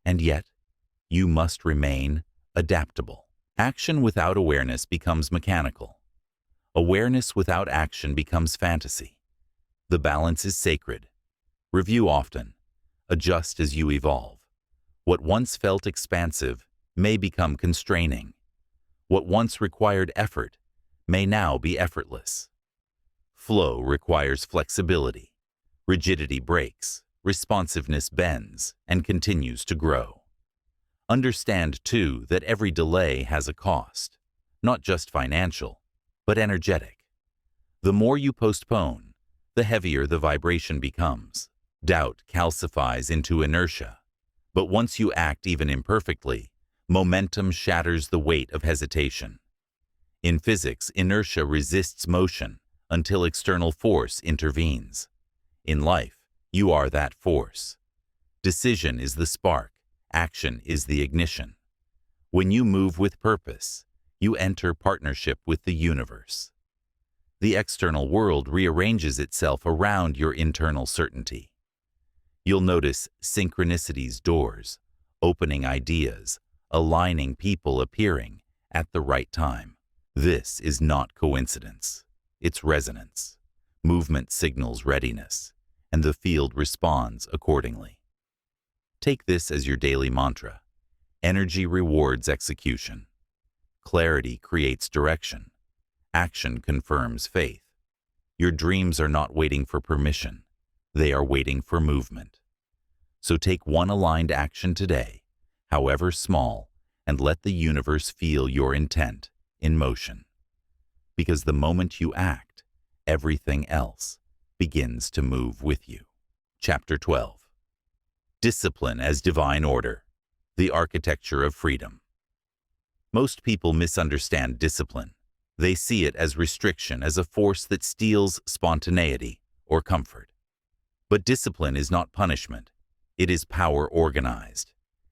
And yet, you must remain adaptable. Action without awareness becomes mechanical. Awareness without action becomes fantasy. The balance is sacred. Review often. Adjust as you evolve. What once felt expansive may become constraining. What once required effort may now be effortless. Flow requires flexibility. Rigidity breaks. Responsiveness bends and continues to grow. Understand, too, that every delay has a cost, not just financial, but energetic. The more you postpone, the heavier the vibration becomes. Doubt calcifies into inertia. But once you act even imperfectly, momentum shatters the weight of hesitation. In physics, inertia resists motion until external force intervenes. In life, you are that force. Decision is the spark. Action is the ignition. When you move with purpose, you enter partnership with the universe. The external world rearranges itself around your internal certainty. You'll notice synchronicities, doors, opening ideas, aligning people appearing at the right time. This is not coincidence. It's resonance. Movement signals readiness, and the field responds accordingly. Take this as your daily mantra. Energy rewards execution. Clarity creates direction. Action confirms faith. Your dreams are not waiting for permission. They are waiting for movement. So take one aligned action today, however small, and let the universe feel your intent in motion. Because the moment you act, everything else begins to move with you. Chapter 12. Discipline as divine order, the architecture of freedom. Most people misunderstand discipline. They see it as restriction, as a force that steals spontaneity or comfort. But discipline is not punishment. It is power organized.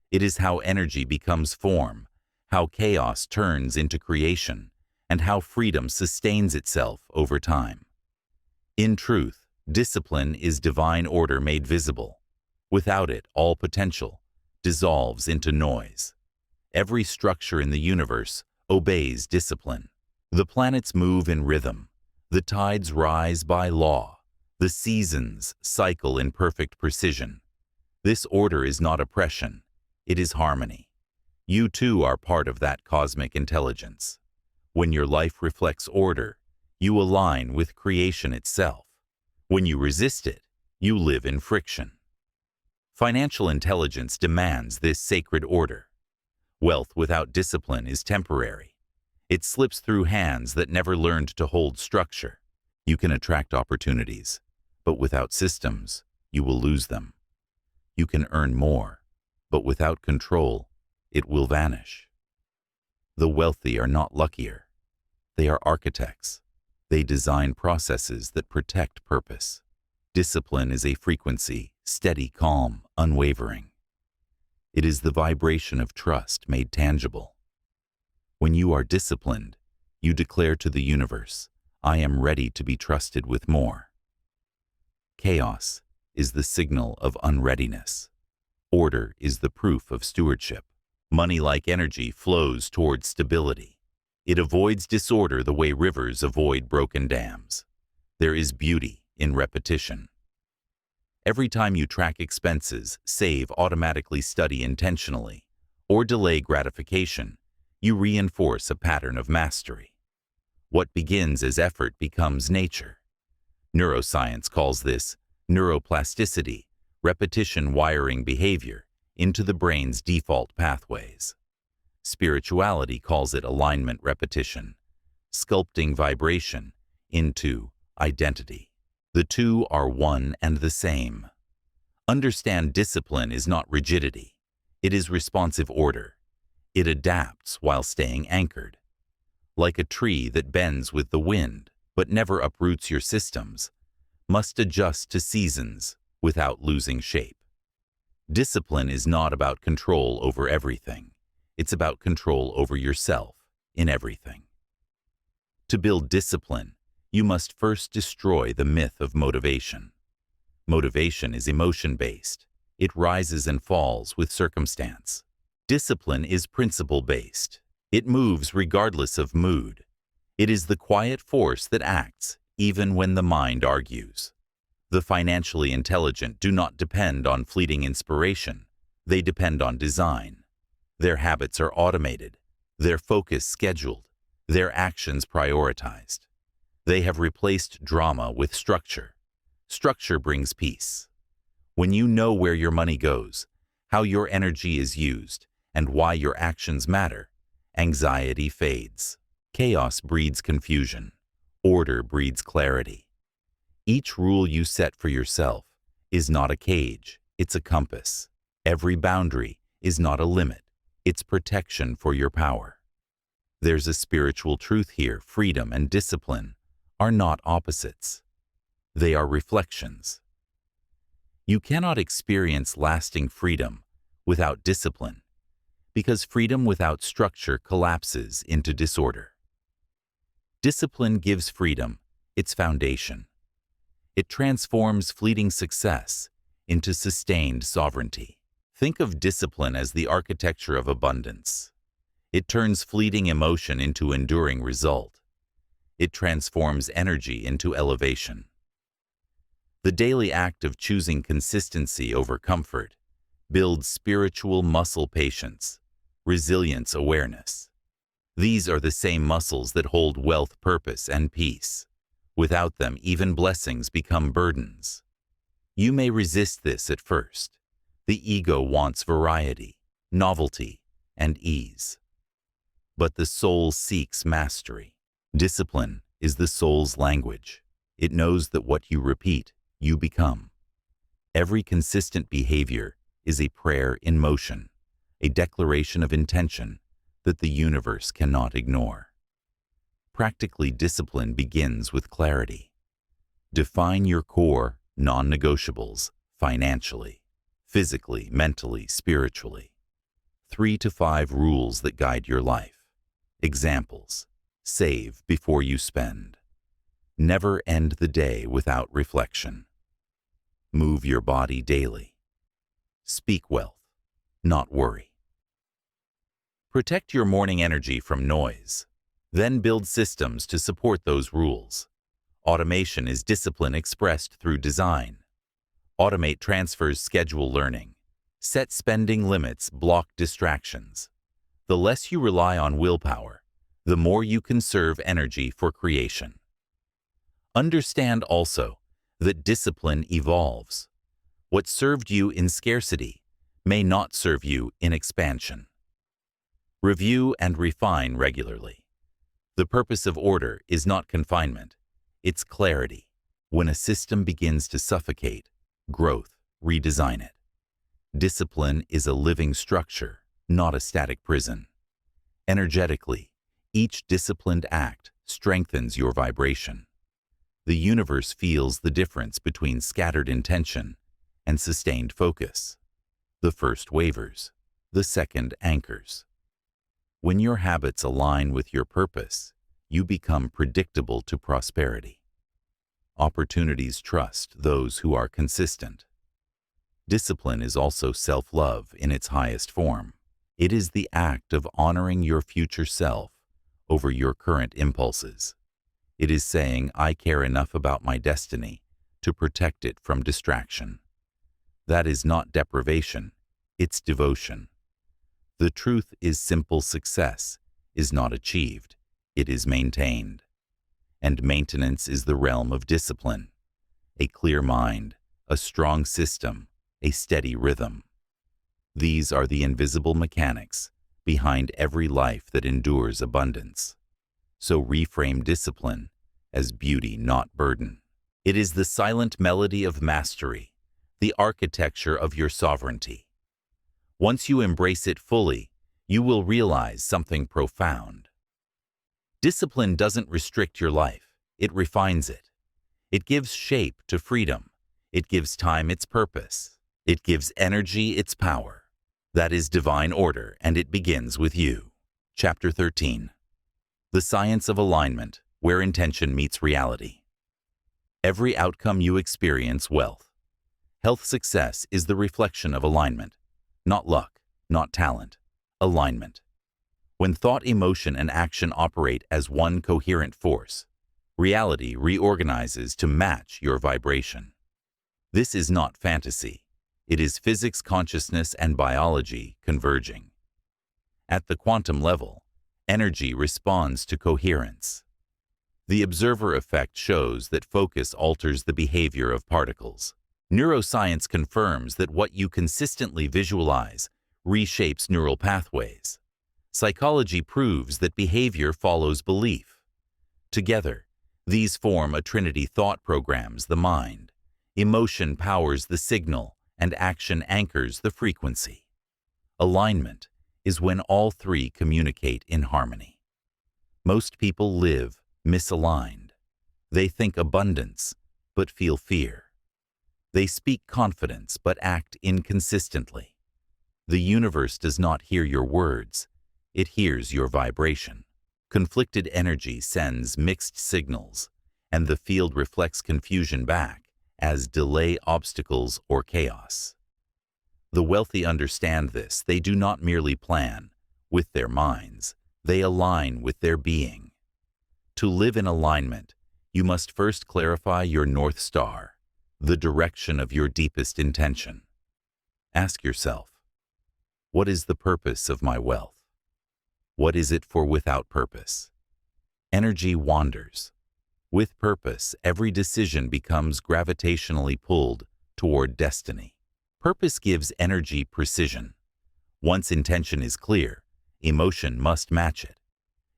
It is how energy becomes form, how chaos turns into creation, and how freedom sustains itself over time. In truth, discipline is divine order made visible. Without it, all potential dissolves into noise. Every structure in the universe obeys discipline. The planets move in rhythm. The tides rise by law. The seasons cycle in perfect precision. This order is not oppression. It is harmony. You too are part of that cosmic intelligence. When your life reflects order, you align with creation itself. When you resist it, you live in friction. Financial intelligence demands this sacred order. Wealth without discipline is temporary. It slips through hands that never learned to hold structure. You can attract opportunities, but without systems, you will lose them. You can earn more, but without control, it will vanish. The wealthy are not luckier. They are architects. They design processes that protect purpose. Discipline is a frequency, steady, calm, unwavering. It is the vibration of trust made tangible. When you are disciplined, you declare to the universe, I am ready to be trusted with more. Chaos is the signal of unreadiness. Order is the proof of stewardship. Money-like energy flows towards stability. It avoids disorder the way rivers avoid broken dams. There is beauty in repetition. Every time you track expenses, save, automatically study intentionally, or delay gratification, you reinforce a pattern of mastery. What begins as effort becomes nature. Neuroscience calls this neuroplasticity, repetition wiring behavior into the brain's default pathways. Spirituality calls it alignment repetition, sculpting vibration into identity. The two are one and the same. Understand discipline is not rigidity. It is responsive order. It adapts while staying anchored. Like a tree that bends with the wind but never uproots your systems, must adjust to seasons without losing shape. Discipline is not about control over everything. It's about control over yourself in everything. To build discipline, you must first destroy the myth of motivation. Motivation is emotion-based. It rises and falls with circumstance. Discipline is principle-based. It moves regardless of mood. It is the quiet force that acts even when the mind argues. The financially intelligent do not depend on fleeting inspiration. They depend on design. Their habits are automated, their focus scheduled, their actions prioritized. They have replaced drama with structure. Structure brings peace. When you know where your money goes, how your energy is used, and why your actions matter, anxiety fades. Chaos breeds confusion. Order breeds clarity. Each rule you set for yourself is not a cage, it's a compass. Every boundary is not a limit, it's protection for your power. There's a spiritual truth here. Freedom and discipline are not opposites. They are reflections. You cannot experience lasting freedom without discipline, because freedom without structure collapses into disorder. Discipline gives freedom its foundation. It transforms fleeting success into sustained sovereignty. Think of discipline as the architecture of abundance. It turns fleeting emotion into enduring result. It transforms energy into elevation. The daily act of choosing consistency over comfort builds spiritual muscle patience, resilience awareness. These are the same muscles that hold wealth, purpose, and peace. Without them, even blessings become burdens. You may resist this at first. The ego wants variety, novelty, and ease. But the soul seeks mastery. Discipline is the soul's language. It knows that what you repeat, you become. Every consistent behavior is a prayer in motion, a declaration of intention that the universe cannot ignore. Practically, discipline begins with clarity. Define your core non-negotiables financially, physically, mentally, spiritually. 3 to 5 rules that guide your life. Examples: save before you spend. Never end the day without reflection. Move your body daily. Speak wealth, not worry. Protect your morning energy from noise. Then build systems to support those rules. Automation is discipline expressed through design. Automate transfers, schedule learning. Set spending limits, block distractions. The less you rely on willpower, the more you conserve energy for creation. Understand also that discipline evolves. What served you in scarcity may not serve you in expansion. Review and refine regularly. The purpose of order is not confinement, it's clarity. When a system begins to suffocate growth, redesign it. Discipline is a living structure, not a static prison. Energetically, each disciplined act strengthens your vibration. The universe feels the difference between scattered intention and sustained focus. The first wavers, the second anchors. When your habits align with your purpose, you become predictable to prosperity. Opportunities trust those who are consistent. Discipline is also self-love in its highest form. It is the act of honoring your future self over your current impulses. It is saying, I care enough about my destiny to protect it from distraction. That is not deprivation, it's devotion. The truth is, simple success is not achieved, it is maintained. And maintenance is the realm of discipline. a clear mind, a strong system, a steady rhythm. These are the invisible mechanics behind every life that endures abundance. So reframe discipline as beauty, not burden. It is the silent melody of mastery, the architecture of your sovereignty. Once you embrace it fully, you will realize something profound. Discipline doesn't restrict your life, it refines it. It gives shape to freedom. It gives time its purpose. It gives energy its power. That is divine order, and it begins with you. Chapter 13. The Science of Alignment, where intention meets reality. Every outcome you experience, wealth, health, success, is the reflection of alignment. Not luck, not talent. Alignment. When thought, emotion, and action operate as one coherent force, reality reorganizes to match your vibration. This is not fantasy. It is physics, consciousness, and biology converging. At the quantum level, energy responds to coherence. The observer effect shows that focus alters the behavior of particles. Neuroscience confirms that what you consistently visualize reshapes neural pathways. Psychology proves that behavior follows belief. Together, these form a trinity: thought programs the mind, emotion powers the signal, and action anchors the frequency. Alignment is when all three communicate in harmony. Most people live misaligned. They think abundance, but feel fear. They speak confidence, but act inconsistently. The universe does not hear your words, it hears your vibration. Conflicted energy sends mixed signals, and the field reflects confusion back as delay, obstacles, or chaos. The wealthy understand this. They do not merely plan with their minds, they align with their being. To live in alignment, you must first clarify your North Star, the direction of your deepest intention. Ask yourself, what is the purpose of my wealth? What is it for without purpose? Energy wanders. With purpose, every decision becomes gravitationally pulled toward destiny. Purpose gives energy precision. Once intention is clear, emotion must match it.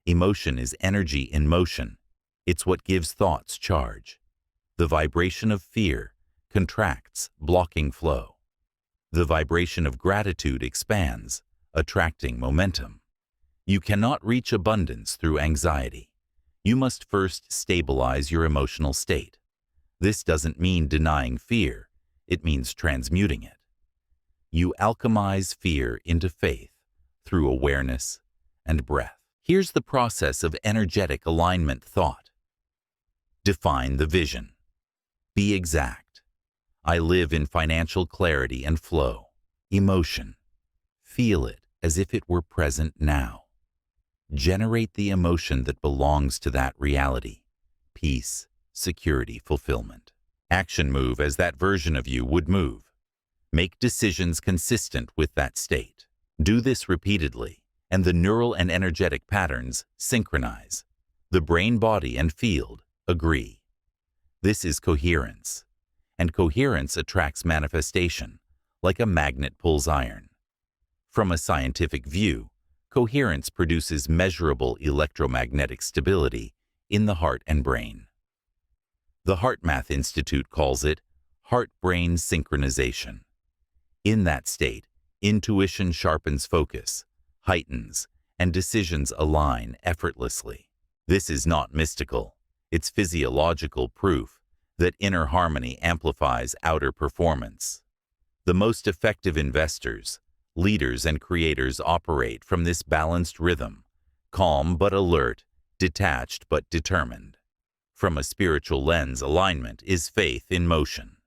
Emotion is energy in motion. It's what gives thoughts charge. The vibration of fear contracts, blocking flow. The vibration of gratitude expands, attracting momentum. You cannot reach abundance through anxiety. You must first stabilize your emotional state. This doesn't mean denying fear, it means transmuting it. You alchemize fear into faith through awareness and breath. Here's the process of energetic alignment thought. Define the vision. Be exact. I live in financial clarity and flow. Emotion. Feel it as if it were present now. Generate the emotion that belongs to that reality. Peace, security, fulfillment. Action: move as that version of you would move. Make decisions consistent with that state. Do this repeatedly, and the neural and energetic patterns synchronize. The brain, body, and field agree. This is coherence, and coherence attracts manifestation, like a magnet pulls iron. From a scientific view, coherence produces measurable electromagnetic stability in the heart and brain. The HeartMath Institute calls it heart-brain synchronization. In that state, intuition sharpens focus, heightens, and decisions align effortlessly. This is not mystical. It's physiological proof that inner harmony amplifies outer performance. The most effective investors, leaders, and creators operate from this balanced rhythm, calm but alert, detached but determined. From a spiritual lens, alignment is faith in motion.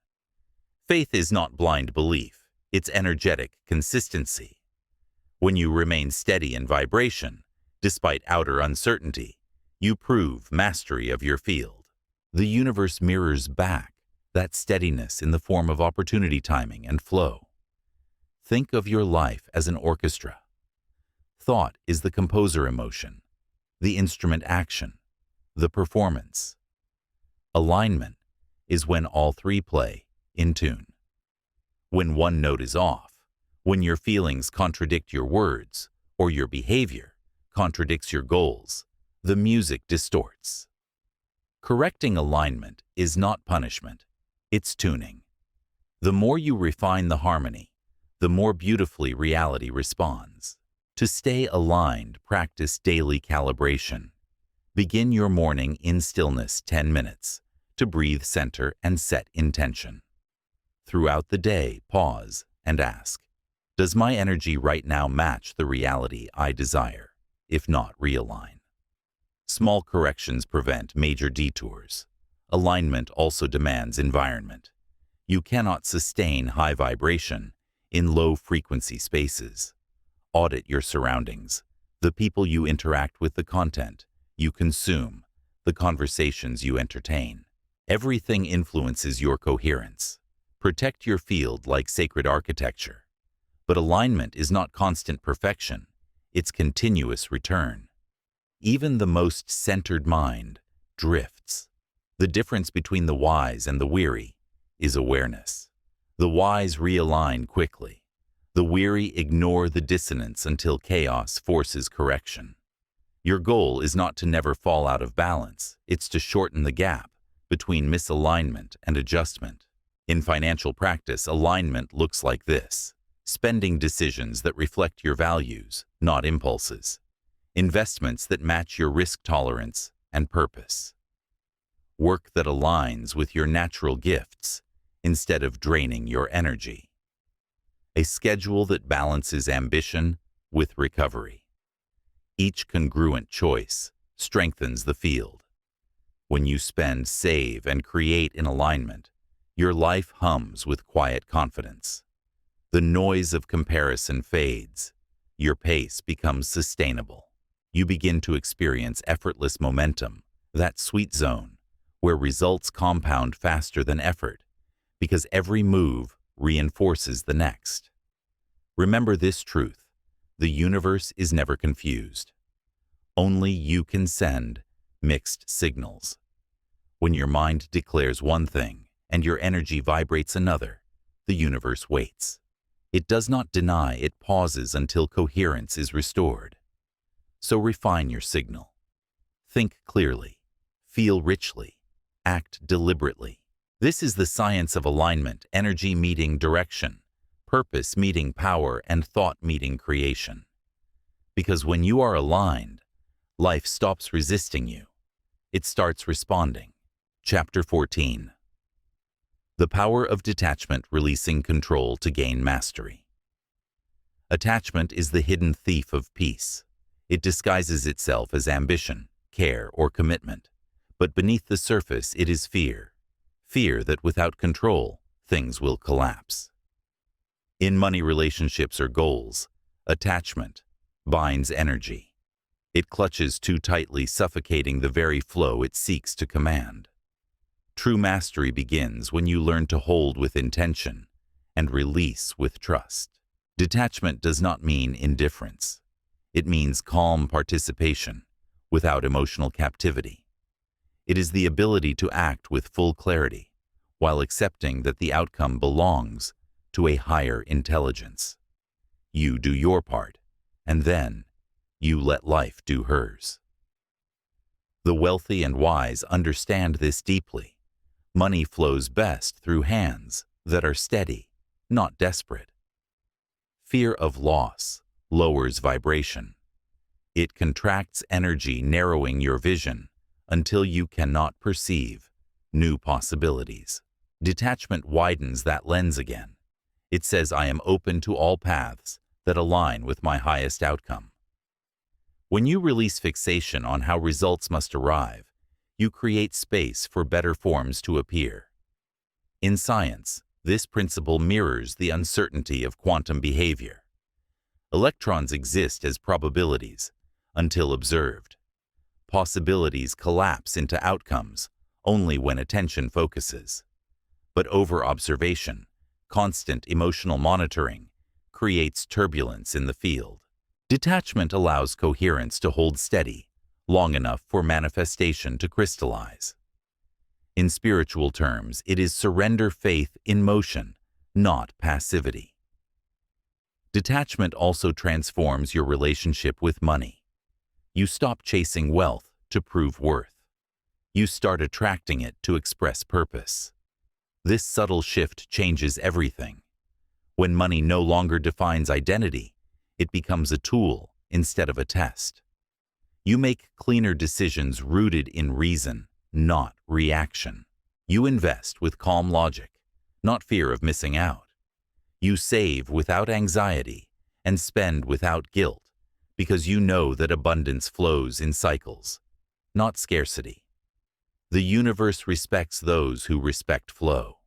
Faith is not blind belief, it's energetic consistency. When you remain steady in vibration, despite outer uncertainty, you prove mastery of your field. The universe mirrors back that steadiness in the form of opportunity, timing, and flow. Think of your life as an orchestra. Thought is the composer emotion, the instrument action, the performance. Alignment is when all three play in tune. When one note is off, when your feelings contradict your words, or your behavior contradicts your goals, the music distorts. Correcting alignment is not punishment, it's tuning. The more you refine the harmony, the more beautifully reality responds. To stay aligned, practice daily calibration. Begin your morning in stillness 10 minutes to breathe, center, and set intention. Throughout the day, pause and ask, does my energy right now match the reality I desire? If not, realign. Small corrections prevent major detours. Alignment also demands environment. You cannot sustain high vibration in low-frequency spaces. Audit your surroundings, the people you interact with, the content you consume, the conversations you entertain. Everything influences your coherence. Protect your field like sacred architecture. But alignment is not constant perfection, it's continuous return. Even the most centered mind drifts. The difference between the wise and the weary is awareness. The wise realign quickly. The weary ignore the dissonance until chaos forces correction. Your goal is not to never fall out of balance, it's to shorten the gap between misalignment and adjustment. In financial practice, alignment looks like this: spending decisions that reflect your values, not impulses. Investments that match your risk tolerance and purpose. Work that aligns with your natural gifts instead of draining your energy. A schedule that balances ambition with recovery. Each congruent choice strengthens the field. When you spend, save, and create in alignment, your life hums with quiet confidence. The noise of comparison fades. Your pace becomes sustainable. You begin to experience effortless momentum, that sweet zone where results compound faster than effort, because every move reinforces the next. Remember this truth: the universe is never confused. Only you can send mixed signals. When your mind declares one thing and your energy vibrates another, the universe waits. It does not deny, it pauses until coherence is restored. So refine your signal. Think clearly, feel richly, act deliberately. This is the science of alignment: energy meeting direction, purpose meeting power, and thought meeting creation. Because when you are aligned, life stops resisting you. It starts responding. Chapter 14. The power of detachment, releasing control to gain mastery. Attachment is the hidden thief of peace. It disguises itself as ambition, care, or commitment, but beneath the surface it is fear. Fear that without control, things will collapse. In money, relationships, or goals, attachment binds energy. It clutches too tightly, suffocating the very flow it seeks to command. True mastery begins when you learn to hold with intention and release with trust. Detachment does not mean indifference. It means calm participation without emotional captivity. It is the ability to act with full clarity while accepting that the outcome belongs to a higher intelligence. You do your part, and then you let life do hers. The wealthy and wise understand this deeply. Money flows best through hands that are steady, not desperate. Fear of loss lowers vibration. It contracts energy, narrowing your vision until you cannot perceive new possibilities. Detachment widens that lens again. It says, I am open to all paths that align with my highest outcome. When you release fixation on how results must arrive, you create space for better forms to appear. In science, this principle mirrors the uncertainty of quantum behavior. Electrons exist as probabilities until observed. Possibilities collapse into outcomes only when attention focuses. But over-observation, constant emotional monitoring, creates turbulence in the field. Detachment allows coherence to hold steady long enough for manifestation to crystallize. In spiritual terms, it is surrender faith in motion, not passivity. Detachment also transforms your relationship with money. You stop chasing wealth to prove worth. You start attracting it to express purpose. This subtle shift changes everything. When money no longer defines identity, it becomes a tool instead of a test. You make cleaner decisions rooted in reason, not reaction. You invest with calm logic, not fear of missing out. You save without anxiety and spend without guilt because you know that abundance flows in cycles, not scarcity. The universe respects those who respect flow.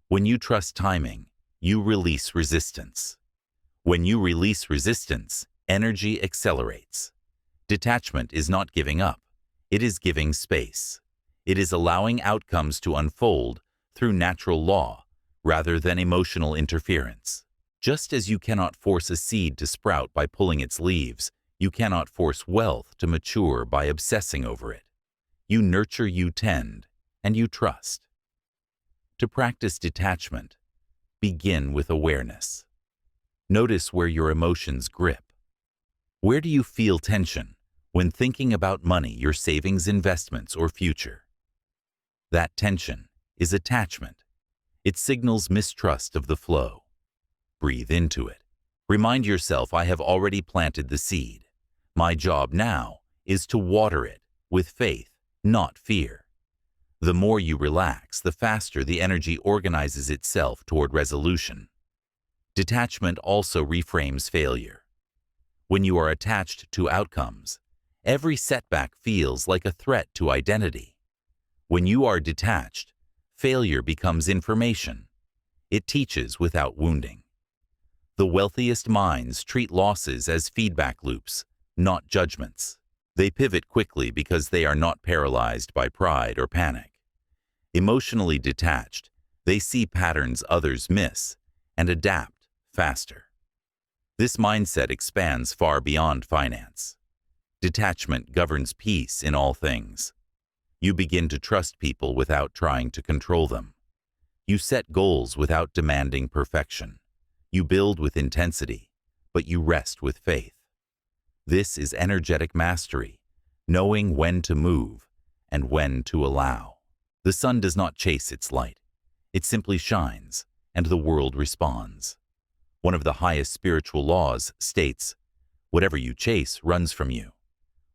When you trust timing, you release resistance. When you release resistance, energy accelerates. Detachment is not giving up. It is giving space. It is allowing outcomes to unfold through natural law rather than emotional interference. Just as you cannot force a seed to sprout by pulling its leaves, you cannot force wealth to mature by obsessing over it. You nurture, you tend, and you trust. To practice detachment, begin with awareness. Notice where your emotions grip. Where do you feel tension when thinking about money, your savings, investments, or future? That tension is attachment. It signals mistrust of the flow. Breathe into it. Remind yourself, I have already planted the seed. My job now is to water it with faith, not fear. The more you relax, the faster the energy organizes itself toward resolution. Detachment also reframes failure. When you are attached to outcomes, every setback feels like a threat to identity. When you are detached, failure becomes information. It teaches without wounding. The wealthiest minds treat losses as feedback loops, not judgments. They pivot quickly because they are not paralyzed by pride or panic. Emotionally detached, they see patterns others miss and adapt faster. This mindset expands far beyond finance. Detachment governs peace in all things. You begin to trust people without trying to control them. You set goals without demanding perfection. You build with intensity, but you rest with faith. This is energetic mastery, knowing when to move and when to allow. The sun does not chase its light. It simply shines, and the world responds. One of the highest spiritual laws states, whatever you chase runs from you.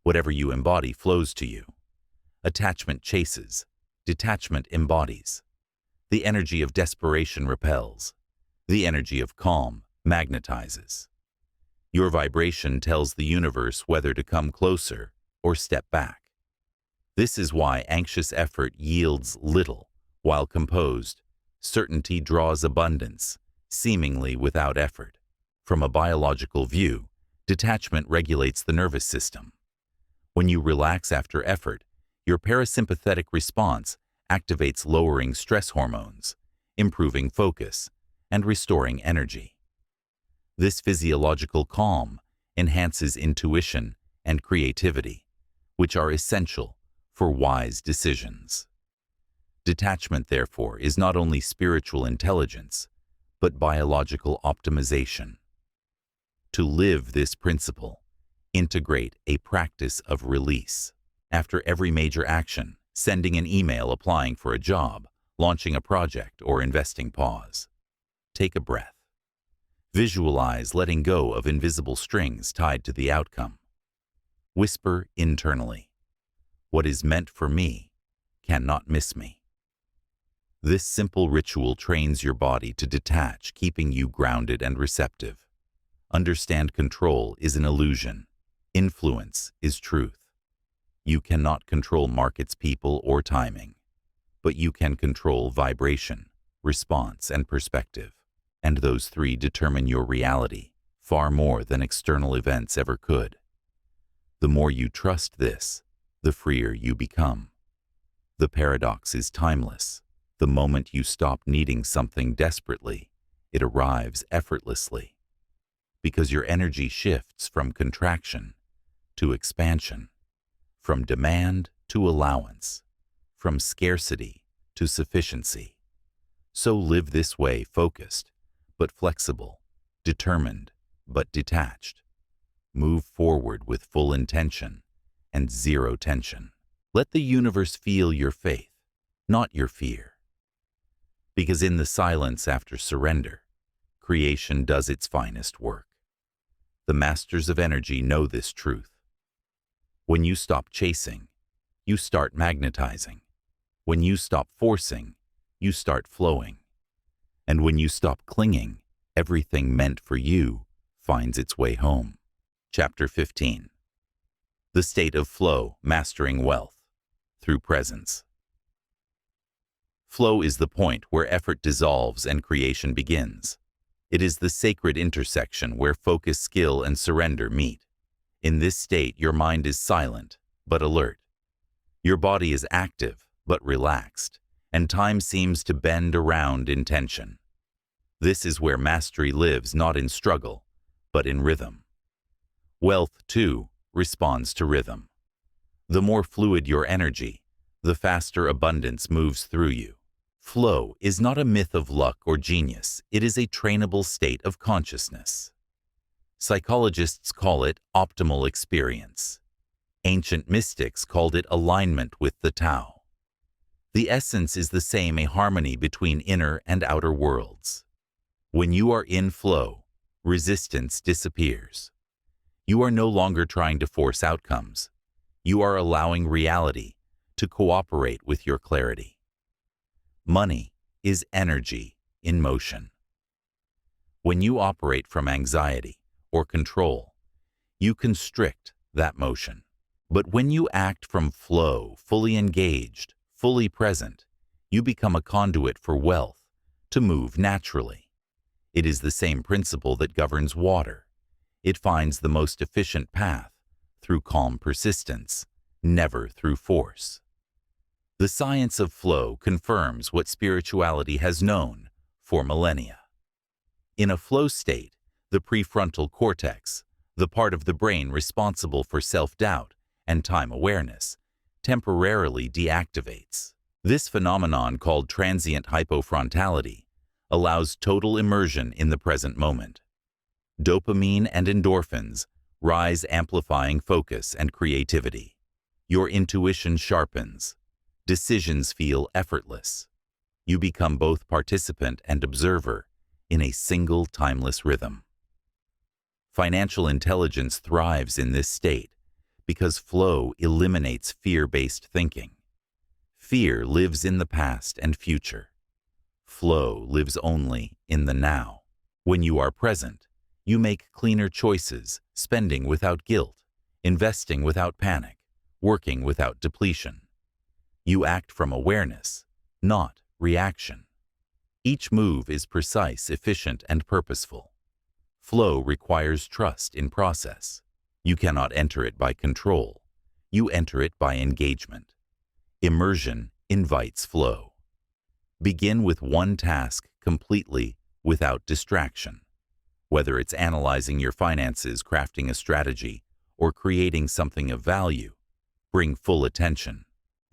Whatever you embody flows to you. Attachment chases. Detachment embodies. The energy of desperation repels. The energy of calm magnetizes. Your vibration tells the universe whether to come closer or step back. This is why anxious effort yields little, while composed, certainty draws abundance, seemingly without effort. From a biological view, detachment regulates the nervous system. When you relax after effort, your parasympathetic response activates, lowering stress hormones, improving focus, and restoring energy. This physiological calm enhances intuition and creativity, which are essential for wise decisions. Detachment, therefore, is not only spiritual intelligence, but biological optimization. To live this principle, integrate a practice of release. After every major action, sending an email, applying for a job, launching a project, or investing, pause. Take a breath. Visualize letting go of invisible strings tied to the outcome. Whisper internally, what is meant for me cannot miss me. This simple ritual trains your body to detach, keeping you grounded and receptive. Understand, control is an illusion. Influence is truth. You cannot control markets, people, or timing, but you can control vibration, response, and perspective. And those three determine your reality far more than external events ever could. The more you trust this, the freer you become. The paradox is timeless. The moment you stop needing something desperately, it arrives effortlessly. Because your energy shifts from contraction to expansion, from demand to allowance, from scarcity to sufficiency. So live this way, focused, but flexible, determined, but detached. Move forward with full intention and zero tension. Let the universe feel your faith, not your fear. Because in the silence after surrender, creation does its finest work. The masters of energy know this truth. When you stop chasing, you start magnetizing. When you stop forcing, you start flowing. And when you stop clinging, everything meant for you finds its way home. Chapter 15. The state of flow, mastering wealth through presence. Flow is the point where effort dissolves and creation begins. It is the sacred intersection where focus, skill, and surrender meet. In this state, your mind is silent, but alert. Your body is active, but relaxed, and time seems to bend around in tension. This is where mastery lives, not in struggle, but in rhythm. Wealth, too, responds to rhythm. The more fluid your energy, the faster abundance moves through you. Flow is not a myth of luck or genius. It is a trainable state of consciousness. Psychologists call it optimal experience. Ancient mystics called it alignment with the Tao. The essence is the same, a harmony between inner and outer worlds. When you are in flow, resistance disappears. You are no longer trying to force outcomes. You are allowing reality to cooperate with your clarity. Money is energy in motion. When you operate from anxiety or control, you constrict that motion. But when you act from flow, fully engaged, fully present, you become a conduit for wealth to move naturally. It is the same principle that governs water. It finds the most efficient path through calm persistence, never through force. The science of flow confirms what spirituality has known for millennia. In a flow state, the prefrontal cortex, the part of the brain responsible for self-doubt and time awareness, temporarily deactivates. This phenomenon, called transient hypofrontality, allows total immersion in the present moment. Dopamine and endorphins rise, amplifying focus and creativity. Your intuition sharpens. Decisions feel effortless. You become both participant and observer in a single timeless rhythm. Financial intelligence thrives in this state because flow eliminates fear-based thinking. Fear lives in the past and future. Flow lives only in the now. When you are present, you make cleaner choices, spending without guilt, investing without panic, working without depletion. You act from awareness, not reaction. Each move is precise, efficient, and purposeful. Flow requires trust in process. You cannot enter it by control. You enter it by engagement. Immersion invites flow. Begin with one task completely without distraction. Whether it's analyzing your finances, crafting a strategy, or creating something of value, bring full attention.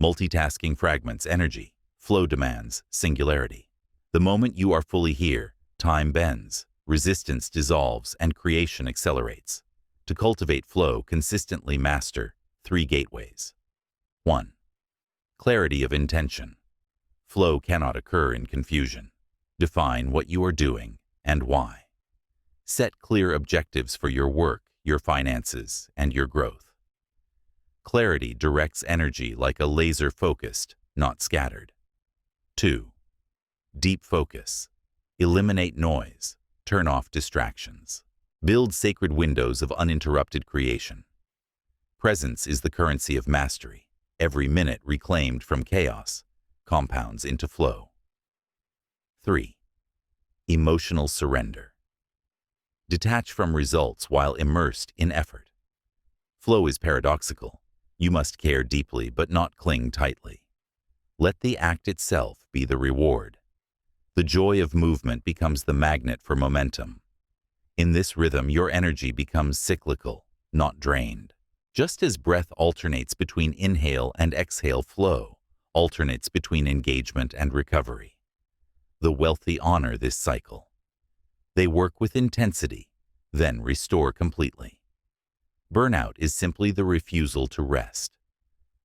Multitasking fragments energy. Flow demands singularity. The moment you are fully here, time bends, resistance dissolves, and creation accelerates. To cultivate flow, consistently master 3 gateways. 1. Clarity of intention. Flow cannot occur in confusion. Define what you are doing and why. Set clear objectives for your work, your finances, and your growth. Clarity directs energy like a laser, focused, not scattered. 2. Deep focus. Eliminate noise. Turn off distractions. Build sacred windows of uninterrupted creation. Presence is the currency of mastery. Every minute reclaimed from chaos compounds into flow. 3. Emotional surrender. Detach from results while immersed in effort. Flow is paradoxical. You must care deeply but not cling tightly. Let the act itself be the reward. The joy of movement becomes the magnet for momentum. In this rhythm, your energy becomes cyclical, not drained. Just as breath alternates between inhale and exhale flow, alternates between engagement and recovery. The wealthy honor this cycle. They work with intensity, then restore completely. Burnout is simply the refusal to rest.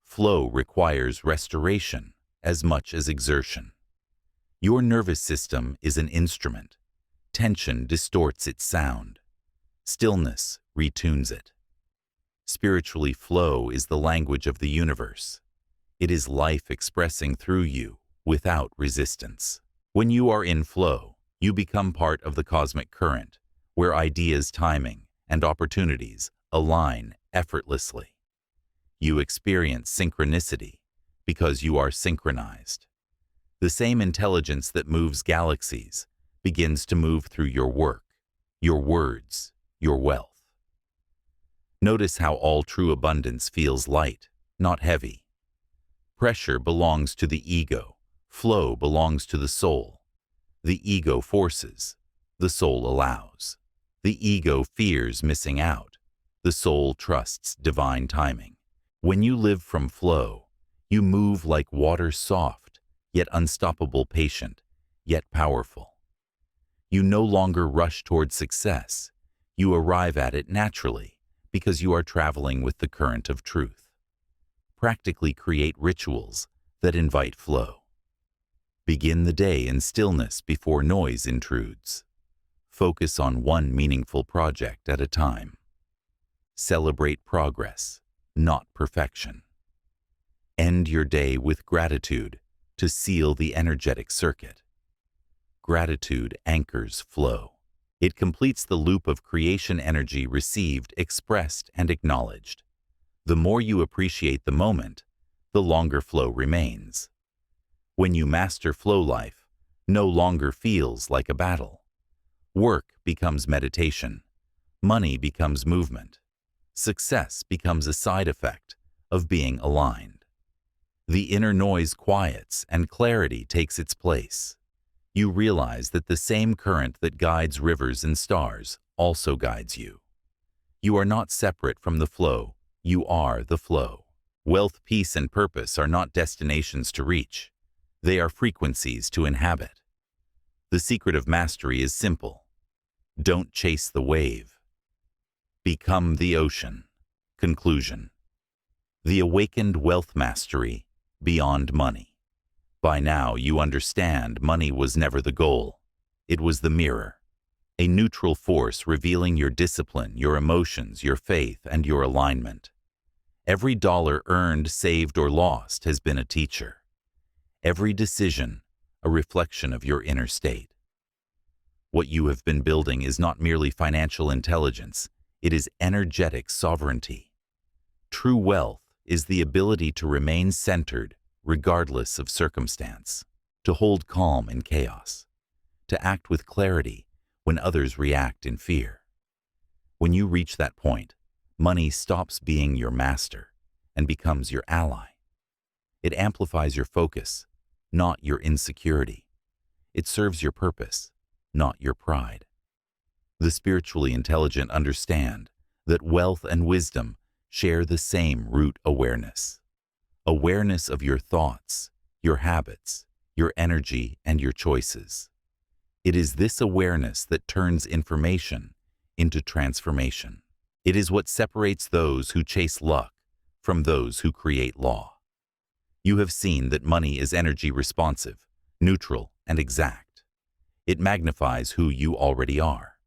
Flow requires restoration as much as exertion. Your nervous system is an instrument. Tension distorts its sound. Stillness retunes it. Spiritually, flow is the language of the universe. It is life expressing through you without resistance. When you are in flow, you become part of the cosmic current, where ideas, timing, and opportunities align effortlessly. You experience synchronicity because you are synchronized. The same intelligence that moves galaxies begins to move through your work, your words, your wealth. Notice how all true abundance feels light, not heavy. Pressure belongs to the ego. Flow belongs to the soul. The ego forces. The soul allows. The ego fears missing out. The soul trusts divine timing. When you live from flow, you move like water, soft, yet unstoppable, patient, yet powerful. You no longer rush toward success. You arrive at it naturally because you are traveling with the current of truth. Practically create rituals that invite flow. Begin the day in stillness before noise intrudes. Focus on one meaningful project at a time. Celebrate progress, not perfection. End your day with gratitude to seal the energetic circuit. Gratitude anchors flow. It completes the loop of creation energy received, expressed, and acknowledged. The more you appreciate the moment, the longer flow remains. When you master flow, life no longer feels like a battle. Work becomes meditation. Money becomes movement. Success becomes a side effect of being aligned. The inner noise quiets and clarity takes its place. You realize that the same current that guides rivers and stars also guides you. You are not separate from the flow. You are the flow. Wealth, peace, and purpose are not destinations to reach. They are frequencies to inhabit. The secret of mastery is simple. Don't chase the wave. Become the ocean. Conclusion. The awakened wealth mastery beyond money. By now you understand money was never the goal. It was the mirror. A neutral force revealing your discipline, your emotions, your faith, and your alignment. Every dollar earned, saved, or lost has been a teacher. Every decision, a reflection of your inner state. What you have been building is not merely financial intelligence, it is energetic sovereignty. True wealth is the ability to remain centered regardless of circumstance, to hold calm in chaos, to act with clarity when others react in fear. When you reach that point, money stops being your master and becomes your ally. It amplifies your focus, not your insecurity. It serves your purpose, not your pride. The spiritually intelligent understand that wealth and wisdom share the same root awareness. Awareness of your thoughts, your habits, your energy, and your choices. It is this awareness that turns information into transformation. It is what separates those who chase luck from those who create law. You have seen that money is energy responsive, neutral, and exact. It magnifies who you already are.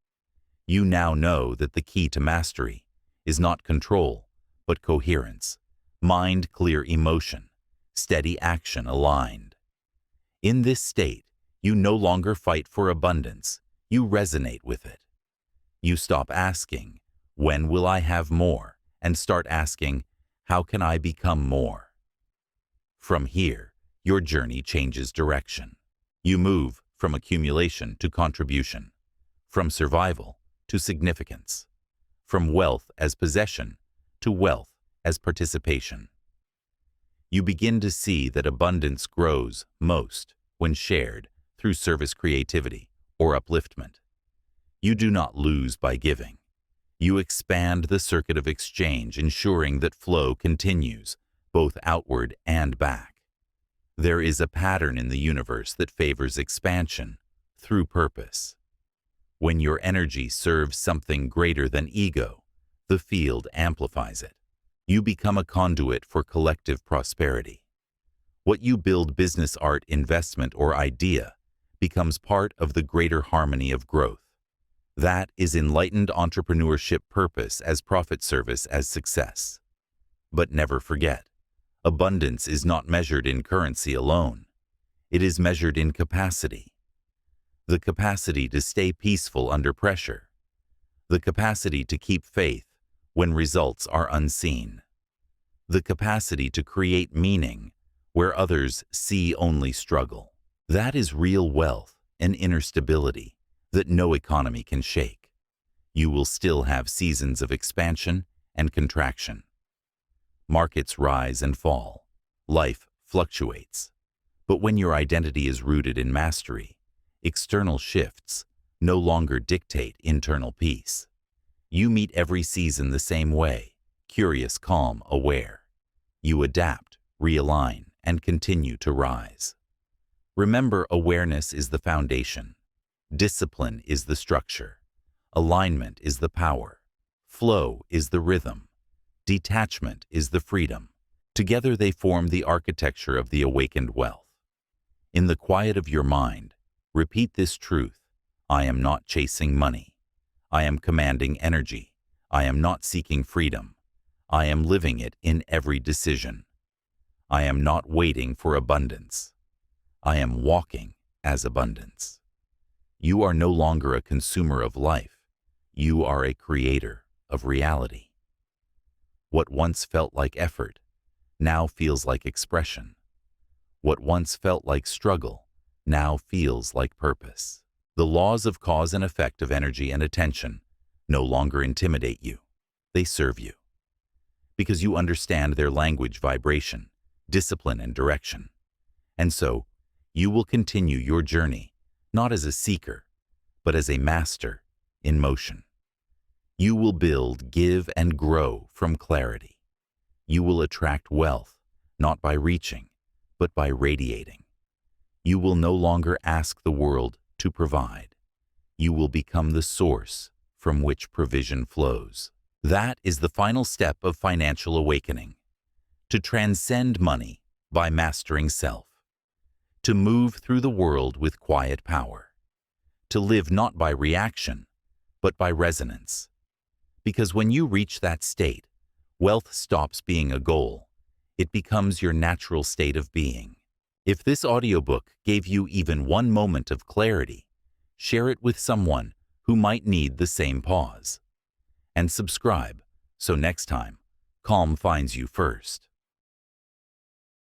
You now know that the key to mastery is not control, but coherence. Mind, clear emotion, steady action aligned. In this state, you no longer fight for abundance, you resonate with it. You stop asking, when will I have more, and start asking, how can I become more? From here, your journey changes direction. You move from accumulation to contribution, from survival to significance, from wealth as possession to wealth as participation. You begin to see that abundance grows most when shared through service, creativity, or upliftment. You do not lose by giving. You expand the circuit of exchange, ensuring that flow continues, both outward and back. There is a pattern in the universe that favors expansion through purpose. When your energy serves something greater than ego, the field amplifies it. You become a conduit for collective prosperity. What you build, business, art, investment, or idea, becomes part of the greater harmony of growth. That is enlightened entrepreneurship, purpose as profit, service as success. But never forget, abundance is not measured in currency alone. It is measured in capacity. The capacity to stay peaceful under pressure. The capacity to keep faith when results are unseen. The capacity to create meaning where others see only struggle. That is real wealth and inner stability that no economy can shake. You will still have seasons of expansion and contraction. Markets rise and fall. Life fluctuates. But when your identity is rooted in mastery, external shifts no longer dictate internal peace. You meet every season the same way, curious, calm, aware. You adapt, realign, and continue to rise. Remember, awareness is the foundation. Discipline is the structure. Alignment is the power. Flow is the rhythm. Detachment is the freedom. Together they form the architecture of the awakened wealth. In the quiet of your mind, repeat this truth: I am not chasing money. I am commanding energy. I am not seeking freedom. I am living it in every decision. I am not waiting for abundance. I am walking as abundance. You are no longer a consumer of life. You are a creator of reality. What once felt like effort now feels like expression. What once felt like struggle now feels like purpose. The laws of cause and effect of energy and attention no longer intimidate you. They serve you. Because you understand their language, vibration, discipline, and direction. And so, you will continue your journey not as a seeker, but as a master in motion. You will build, give, and grow from clarity. You will attract wealth, not by reaching, but by radiating. You will no longer ask the world to provide. You will become the source from which provision flows. That is the final step of financial awakening. To transcend money by mastering self. To move through the world with quiet power. To live not by reaction, but by resonance. Because when you reach that state, wealth stops being a goal. It becomes your natural state of being. If this audiobook gave you even one moment of clarity, share it with someone who might need the same pause. And subscribe, so next time, calm finds you first.